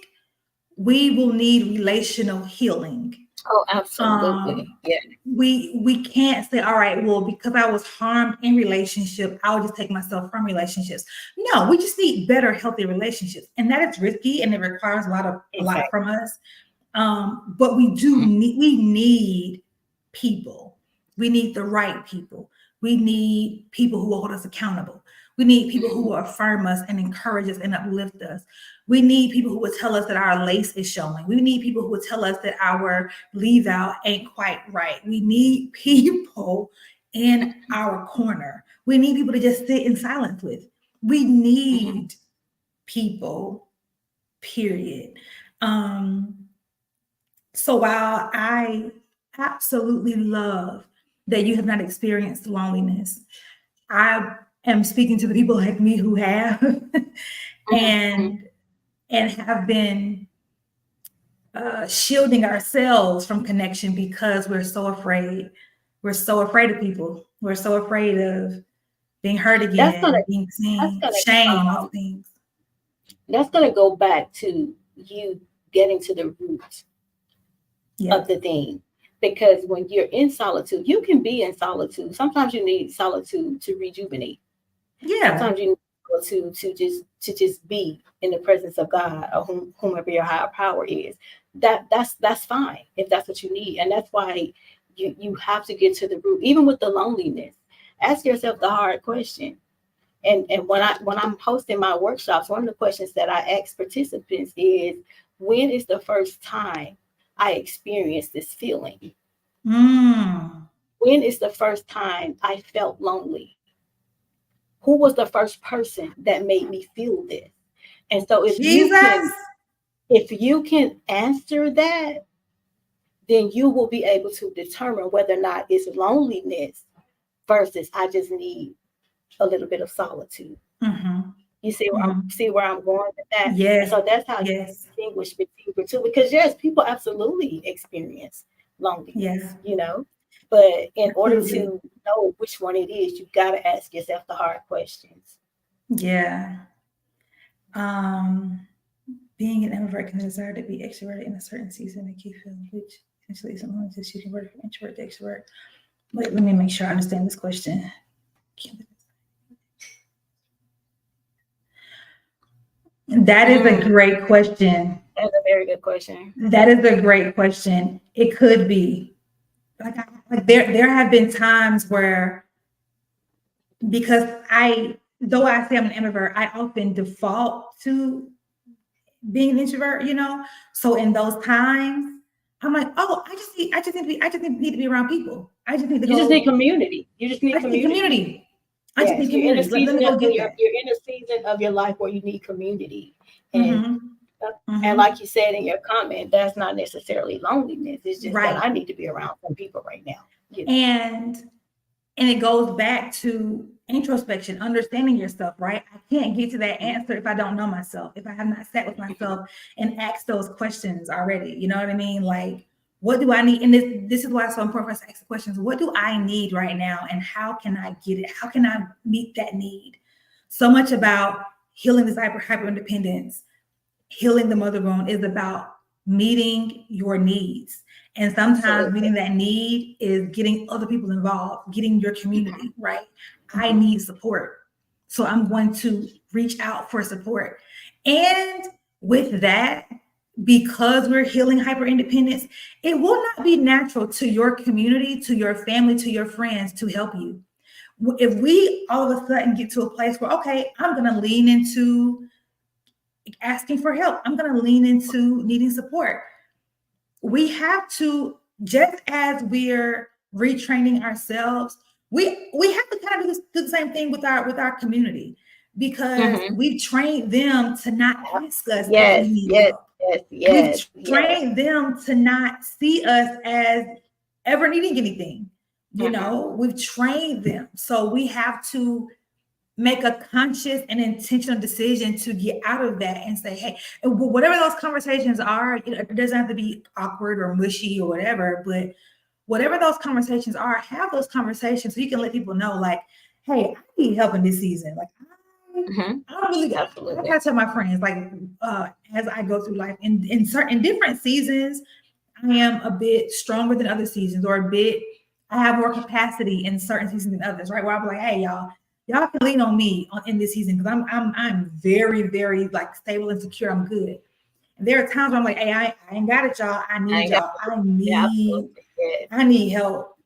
we will need relational healing. Oh, absolutely. Yeah. We can't say, all right, well, because I was harmed in relationship, I'll just take myself from relationships. No, we just need better, healthy relationships. And that is risky and it requires a lot from us. But we need people. We need the right people. We need people who hold us accountable. We need people who will affirm us and encourage us and uplift us. We need people who will tell us that our lace is showing. We need people who will tell us that our leave out ain't quite right. We need people in our corner. We need people to just sit in silence with. We need people, period. So while I absolutely love that you have not experienced loneliness, I am speaking to the people like me who have and have been shielding ourselves from connection because we're so afraid. We're so afraid of people. We're so afraid of being hurt again, being seen, shame, all things. That's going to go back to you getting to the root of the thing. Because when you're in solitude, you can be in solitude. Sometimes you need solitude to rejuvenate. Yeah. Sometimes you need solitude to just be in the presence of God or whomever your higher power is. That's fine if that's what you need. And that's why you have to get to the root, even with the loneliness. Ask yourself the hard question. And when I'm hosting my workshops, one of the questions that I ask participants is, when is the first time I experienced this feeling? When is the first time I felt lonely? Who was the first person that made me feel this? And so if you can answer that, then you will be able to determine whether or not it's loneliness versus I just need a little bit of solitude. You see where I'm going with that? Yes. And so that's how you distinguish between the two. Because yes, people absolutely experience loneliness, but in order to know which one it is, you've got to ask yourself the hard questions. Yeah. Being an introvert can desire to be extroverted in a certain season and keep feeling, which essentially is someone just you convert from introvert to extrovert. Wait, let me make sure I understand this question. That is a great question. That's a very good question. That is a great question. It could be. Like there have been times where, because though I say I'm an introvert, I often default to being an introvert, So in those times, I'm like, oh, I just need to be around people. I just need to just need community. You just need community. I just need community. You're in a season of your life where you need community. And and like you said in your comment, that's not necessarily loneliness. It's just that I need to be around some people right now. And it goes back to introspection, understanding yourself, right? I can't get to that answer if I don't know myself, if I have not sat with myself and asked those questions already. You know what I mean? Like, what do I need? And this is why it's so important for us to ask the questions. What do I need right now? And how can I get it? How can I meet that need? So much about healing this hyper independence, healing the mother wound is about meeting your needs. And sometimes meeting that need is getting other people involved, getting your community, right? I need support. So I'm going to reach out for support. And with that, because we're healing hyper independence, it will not be natural to your community, to your family, to your friends to help you. If we all of a sudden get to a place where, okay, I'm going to lean into asking for help, I'm going to lean into needing support. We have to, just as we're retraining ourselves, we have to kind of do the same thing with our community, because we've trained them to not ask us if we need help. We've trained them to not see us as ever needing anything. You know, we've trained them. So we have to make a conscious and intentional decision to get out of that and say, hey, whatever those conversations are, it doesn't have to be awkward or mushy or whatever, but whatever those conversations are, have those conversations so you can let people know, like, hey, I need help in this season. Like, I don't really got, I tell my friends, like, as I go through life in certain different seasons, I am a bit stronger than other seasons, or I have more capacity in certain seasons than others, right? Where I'll be like, hey, y'all can lean on me in this season, because I'm very, very like stable and secure. I'm good. And there are times where I'm like, hey, I ain't got it, y'all. I need y'all. I need help.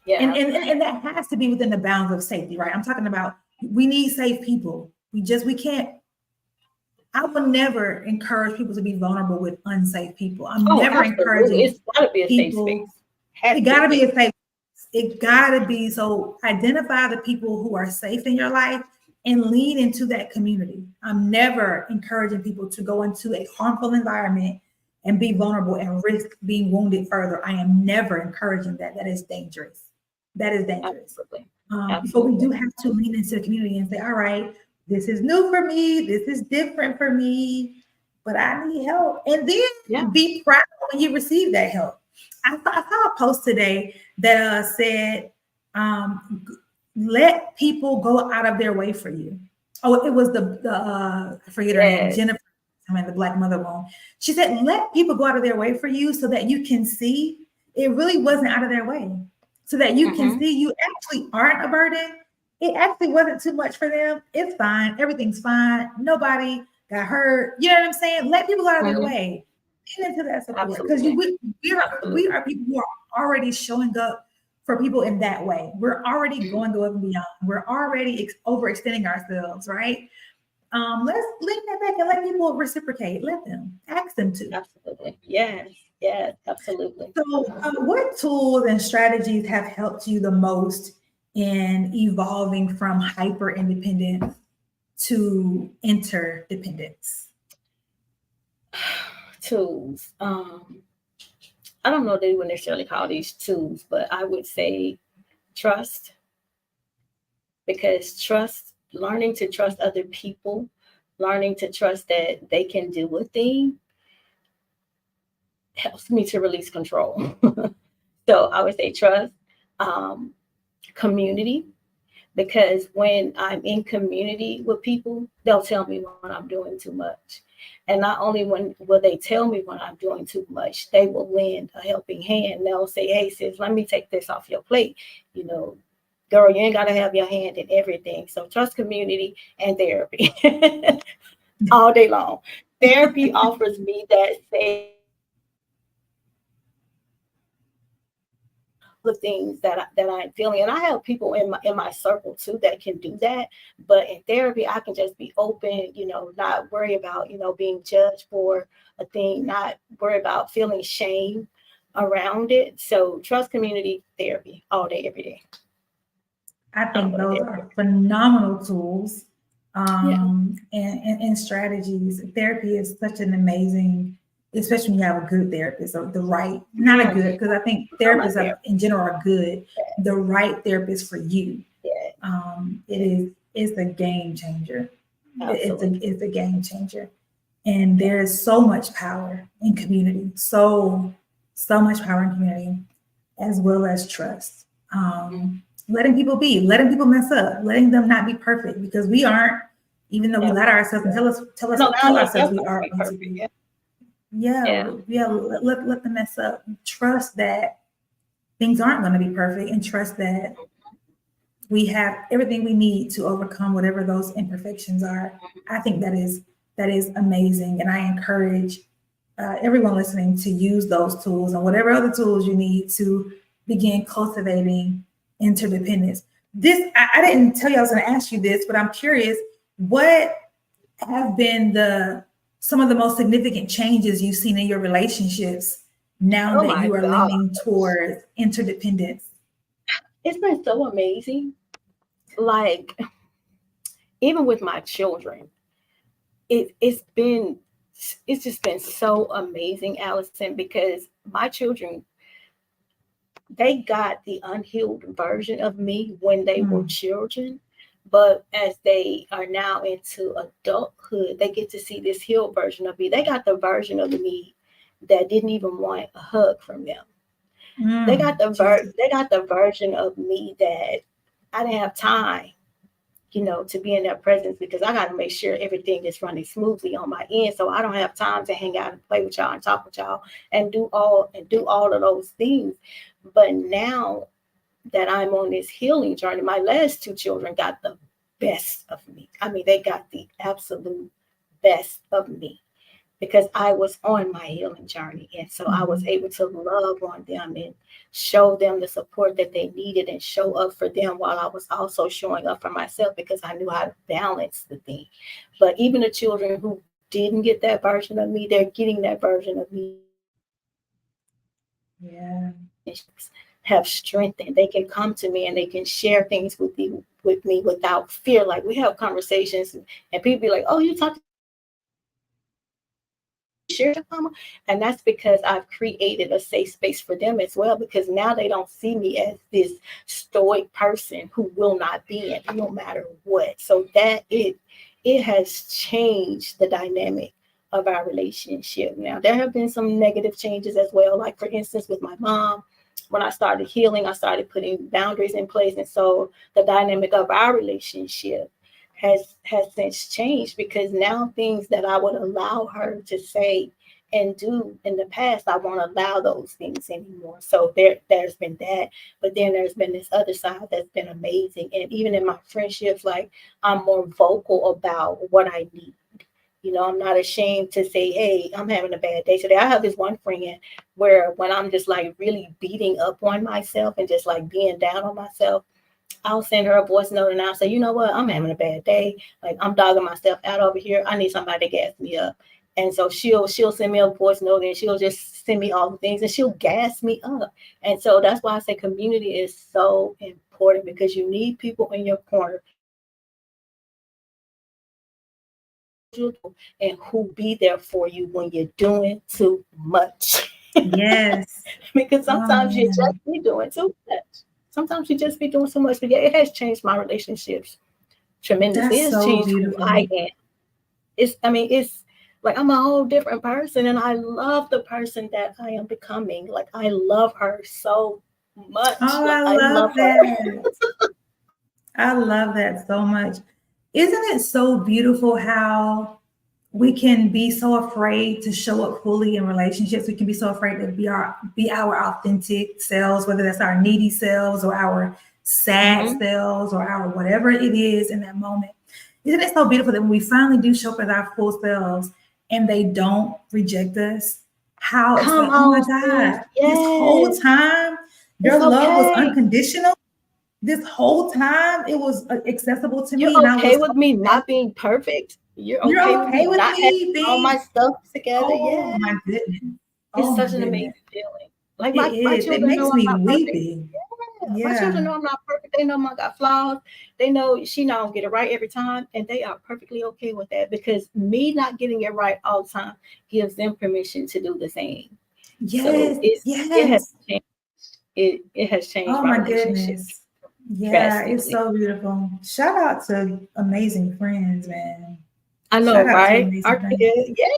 Yeah. And that has to be within the bounds of safety, right? I'm talking about, we need safe people. We can't. I will never encourage people to be vulnerable with unsafe people. I'm never encouraging. It's gotta be a safe space. It gotta be a safe. It gotta be. So identify the people who are safe in your life and lean into that community. I'm never encouraging people to go into a harmful environment and be vulnerable and risk being wounded further. I am never encouraging that. That is dangerous. That is dangerous. Absolutely. But we do have to lean into the community and say, all right, this is new for me. This is different for me, but I need help. And then be proud when you receive that help. I saw a post today that said, let people go out of their way for you. Oh, it was I forget her name, Jennifer, the Black Mother one. She said, let people go out of their way for you so that you can see it really wasn't out of their way. So that you can see you actually aren't a burden. It actually wasn't too much for them. It's fine. Everything's fine. Nobody got hurt. You know what I'm saying? Let people go out of their way. Get into that support, because we are people who are already showing up for people in that way. We're already going above and beyond. We're already overextending ourselves, right? Let's lean that back and let people reciprocate. Let them, ask them to. Absolutely. Yes, absolutely. So what tools and strategies have helped you the most in evolving from hyper independence to interdependence? Tools. I don't know that they would necessarily call these tools, but I would say trust. Because learning to trust other people, learning to trust that they can do a thing, helps me to release control. So I would say trust, community, because when I'm in community with people, they'll tell me when I'm doing too much. And not only will they tell me when I'm doing too much, they will lend a helping hand. They'll say, hey, sis, let me take this off your plate. You know, girl, you ain't got to have your hand in everything. So trust, community, and therapy all day long. Therapy offers me that safe, the things that I'm feeling, and I have people in my circle too that can do that. But in therapy, I can just be open, not worry about being judged for a thing, not worry about feeling shame around it. So trust, community, therapy all day, every day. I think those are phenomenal tools and strategies. Therapy is such an amazing, especially when you have a good therapist, or the right, not a good, because I think therapists in general are good, the right therapist for you. It's a game changer. It's a game changer. And there is so much power in community, so much power in community, as well as trust. Letting people be, letting people mess up, letting them not be perfect, because we aren't, even though we lie to ourselves and tell ourselves we are perfect. Let them mess up. Trust that things aren't going to be perfect, and trust that we have everything we need to overcome whatever those imperfections are. I think that is amazing, and I encourage everyone listening to use those tools and whatever other tools you need to begin cultivating interdependence. I didn't tell you I was going to ask you this, but I'm curious, what have been some of the most significant changes you've seen in your relationships now Oh that my you are God. leaning towards interdependence? It's been so amazing. Like, even with my children, it's just been so amazing, Allison, because my children, they got the unhealed version of me when they were children. But as they are now into adulthood, they get to see this healed version of me. They got the version of me that didn't even want a hug from them. They got the version of me that I didn't have time, to be in their presence, because I got to make sure everything is running smoothly on my end. So I don't have time to hang out and play with y'all and talk with y'all and do all of those things. But now that I'm on this healing journey, my last two children got the best of me. I mean, they got the absolute best of me, because I was on my healing journey. And so I was able to love on them and show them the support that they needed and show up for them, while I was also showing up for myself, because I knew how to balance the thing. But even the children who didn't get that version of me, they're getting that version of me. Yeah. Have strengthened. They can come to me and they can share things with me without fear. Like, we have conversations and people be like, "Oh, you talk share mama," and that's because I've created a safe space for them as well, because now they don't see me as this stoic person who will not bend no matter what. So that it has changed the dynamic of our relationship. Now, there have been some negative changes as well, like for instance with my mom. When I started healing, I started putting boundaries in place, and so the dynamic of our relationship has since changed, because now things that I would allow her to say and do in the past, I won't allow those things anymore. So there's been that, but then there's been this other side that's been amazing. And even in my friendships, like, I'm more vocal about what I need. I'm not ashamed to say, "Hey, I'm having a bad day today." I have this one friend where when I'm just like really beating up on myself and just like being down on myself, I'll send her a voice note and I'll say, "You know what? I'm having a bad day. Like, I'm dogging myself out over here. I need somebody to gas me up." And so she'll send me a voice note and she'll just send me all the things and she'll gas me up. And so that's why I say community is so important, because you need people in your corner and who be there for you when you're doing too much. Yes. Because sometimes you just be doing too much. Sometimes you just be doing so much. But yeah, it has changed my relationships tremendously. That's It's so changed beautiful. who I am. It's like I'm a whole different person, and I love the person that I am becoming. Like, I love her so much. Oh, like, I love that. her. I love that so much. Isn't it so beautiful how we can be so afraid to show up fully in relationships? We can be so afraid to be our authentic selves, whether that's our needy selves or our sad selves or our whatever it is in that moment. Isn't it so beautiful that when we finally do show up as our full selves and they don't reject us, how it's like, "Oh my God, this whole time your love was unconditional. This whole time it was accessible to You're me, and I okay was with me not being perfect. You're okay with me okay with not having me all my being." stuff together. Oh Yeah. my goodness. It's Oh my such an goodness. amazing feeling. Like, It my is. It children makes know I'm me not perfect. weepy. Yeah. My children know I'm not perfect. They know I got flaws. They know she not gonna get it right every time, and they are perfectly okay with that, because me not getting it right all the time gives them permission to do the same. So Yes. it has Yes. changed. It has changed Oh my my relationship goodness. Yeah, it's drastically. so beautiful. Shout out to amazing friends, man. I know, Shout out to right? amazing Our friends. kids, yes,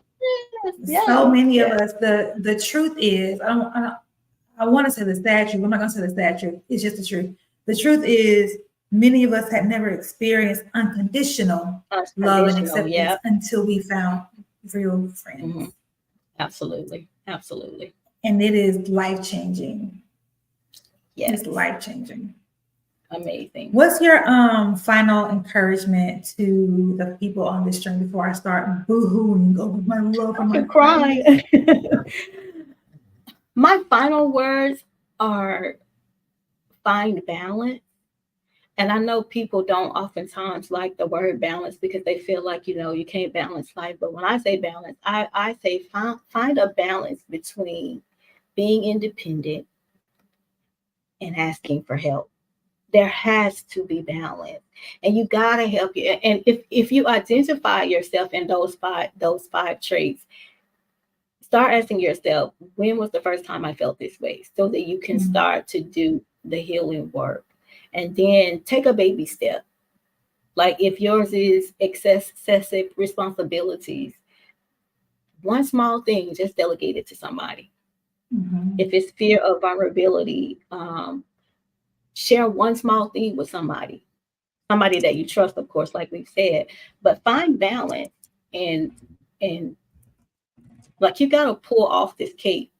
So yes, many of yes. us. The truth is, I want to say the sad truth. I'm not going to say the sad truth. It's just the truth. The truth is, many of us had never experienced unconditional love and Unconditional, acceptance yeah. until we found real friends. Mm-hmm. Absolutely. And it is life changing. Yes. It's life changing. amazing. What's your final encouragement to the people on this stream before I start boo-hooing over my love for my I'm friends? crying. My final words are find balance. And I know people don't oftentimes like the word balance because they feel like, you can't balance life. But when I say balance, I say find a balance between being independent and asking for help. There has to be balance, and you gotta help you. And if you identify yourself in those five traits, start asking yourself, when was the first time I felt this way, so that you can start to do the healing work, and then take a baby step. Like if yours is excessive responsibilities, one small thing, just delegate it to somebody. If it's fear of vulnerability, share one small thing with somebody that you trust, of course, like we've said. But find balance, and like, you gotta pull off this cape.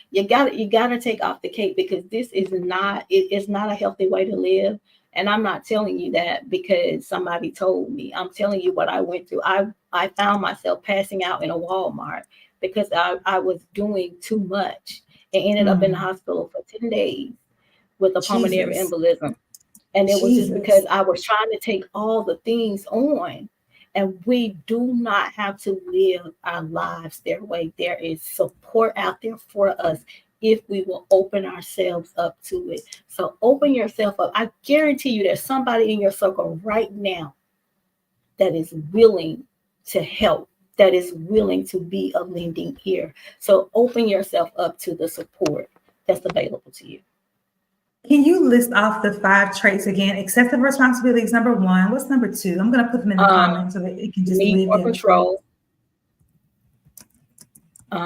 you gotta take off the cape, because this is not it's not a healthy way to live. And I'm not telling you that because somebody told me. I'm telling you what I went through. I found myself passing out in a Walmart because I was doing too much, and ended up in the hospital for 10 days with a pulmonary embolism. And it was just because I was trying to take all the things on. And we do not have to live our lives their way. There is support out there for us if we will open ourselves up to it. So open yourself up. I guarantee you there's somebody in your circle right now that is willing to help, that is willing to be a lending ear. So open yourself up to the support that's available to you. Can you list off the 5 traits again? Excessive responsibility is number 1. What's number 2? I'm going to put them in the comments so that it can just Need live for there. control,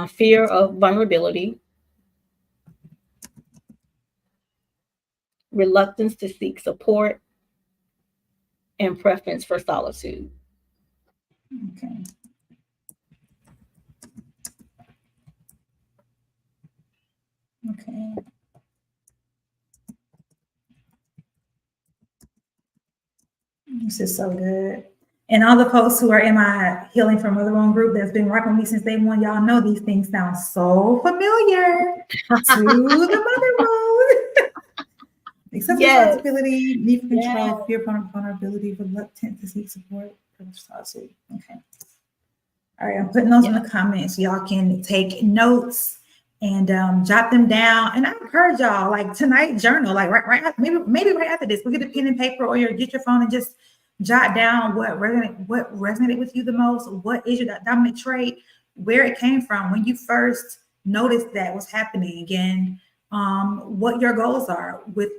fear of vulnerability, reluctance to seek support, and preference for solitude. Okay. Okay. This is so good. And all the folks who are in my Healing from Mother Wound group that's been rocking with me since day one, y'all know these things sound so familiar to the Mother Wound. Excessive responsibility, need for control, fear of vulnerability, reluctant to seek support, solitude. Okay. All right, I'm putting those in the comments. Y'all can take notes and jot them down. And I encourage y'all, like tonight, journal, like right maybe right after this, look at the pen and paper, or get your phone and just jot down what resonated with you the most. What is your dominant trait? Where it came from when you first noticed that was happening again. What your goals are with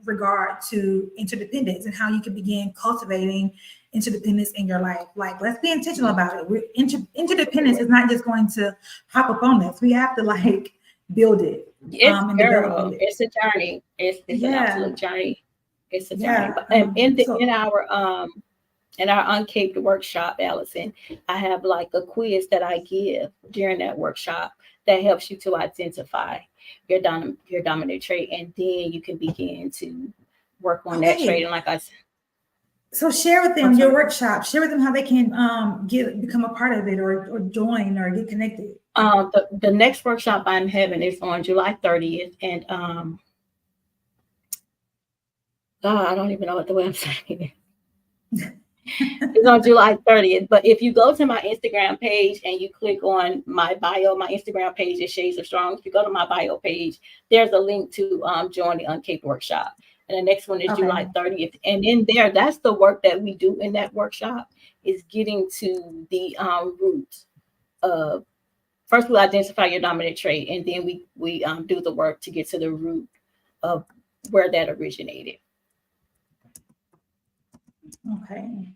regard to interdependence, and how you can begin cultivating interdependence in your life. Like, let's be intentional about it. Interdependence is not just going to hop up on us. We have to build it. It's a journey. It's an absolute journey. It's a journey. But in our Uncaped workshop, Allison, I have like a quiz that I give during that workshop that helps you to identify your dominant trait, and then you can begin to work on that trait. And like I said, so share with them your workshop. Share with them how they can become a part of it, or join, or get connected. The next workshop I'm having is on July 30th, and I don't even know what the website is. It's on July 30th. But if you go to my Instagram page and you click on my bio, my Instagram page is Shades of Strong. If you go to my bio page, there's a link to join the Uncaped workshop. And the next one is July 30th. And in there, that's the work that we do in that workshop, is getting to the root of, first we identify your dominant trait, and then we do the work to get to the root of where that originated. Okay.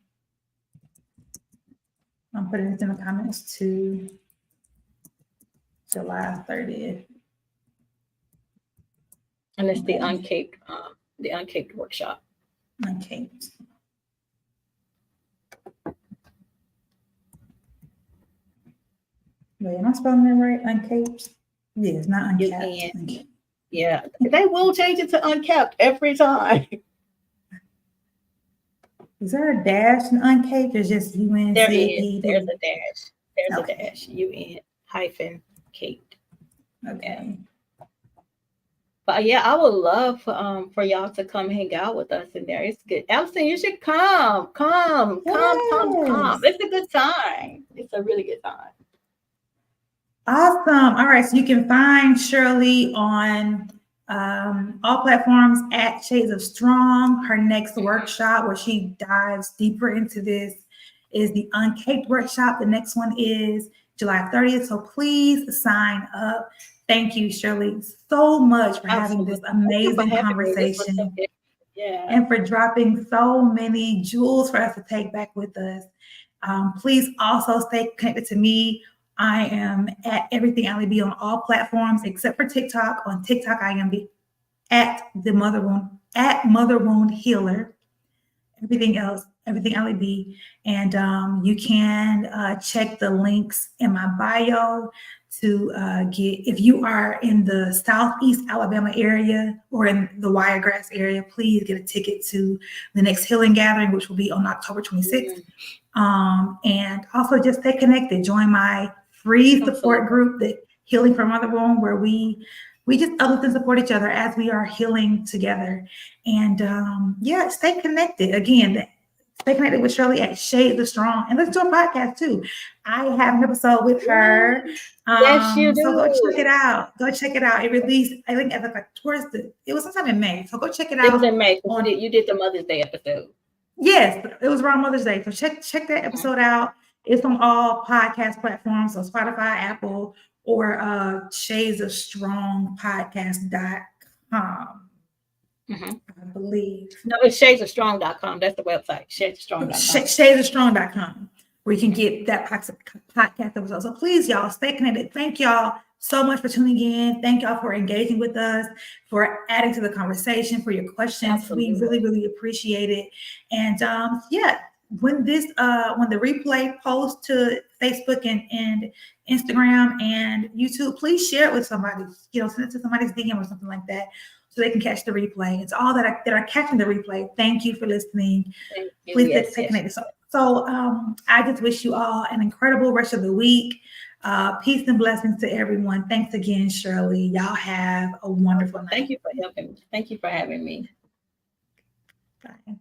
I'm putting this in the comments to July 30th. And it's the Uncaped workshop. Uncaped. Wait, am I spelling it right? Uncaped? Yeah, it's not uncapped. Yeah, they will change it to uncapped every time. Is there a dash in Uncaped or just There is. UNCAPED? There's a dash. There's a Okay. dash. UN hyphen Kate. Okay. But yeah, I would love for y'all to come hang out with us in there. It's good. Allison, you should come. Come. Yes. It's a good time. It's a really good time. Awesome. All right. So you can find Shirley on all platforms at Shades of Strong. Her next workshop, where she dives deeper into this, is the Uncaped workshop. The next one is July 30th. So please sign up. Thank you, Shirley, so much for having this amazing conversation. Yeah. And for dropping so many jewels for us to take back with us. Please also stay connected to me. I am at Everything Allie B on all platforms except for TikTok. On TikTok, I am at Mother Wound Healer. Everything else, Everything Allie B. And you can check the links in my bio to get, if you are in the Southeast Alabama area or in the Wiregrass area, please get a ticket to the next healing gathering, which will be on October 26th. And also just stay connected. Join my free support group, the Healing from Mother Wound, where we just uplift and support each other as we are healing together. And yeah, stay connected. Again, stay connected with Shirley at Shades of Strong, and listen to a podcast too. I have an episode with her. Yes, you do. So go check it out. Go check it out. It released, I think, at like it was sometime in May. So go check it out. It was in May. You did the Mother's Day episode. Yes, it was around Mother's Day. So check that episode out. It's on all podcast platforms, so Spotify, Apple, or Shades of Strong podcast.com. I believe. No, it's shadesofstrong.com. That's the website. Shadesofstrong.com. Shadesofstrong.com, where you can get that podcast episode. So please, y'all, stay connected. Thank y'all so much for tuning in. Thank y'all for engaging with us, for adding to the conversation, for your questions. Absolutely. We really, really appreciate it. And yeah, when the replay posts to Facebook and Instagram and YouTube, please share it with somebody. Send it to somebody's DM or something like that, so they can catch the replay. It's all that are catching the replay. Thank you for listening. Please stay connected. So I just wish you all an incredible rest of the week. Peace and blessings to everyone. Thanks again, Shirley. Y'all have a wonderful night. Thank you for helping. Thank you for having me. Bye.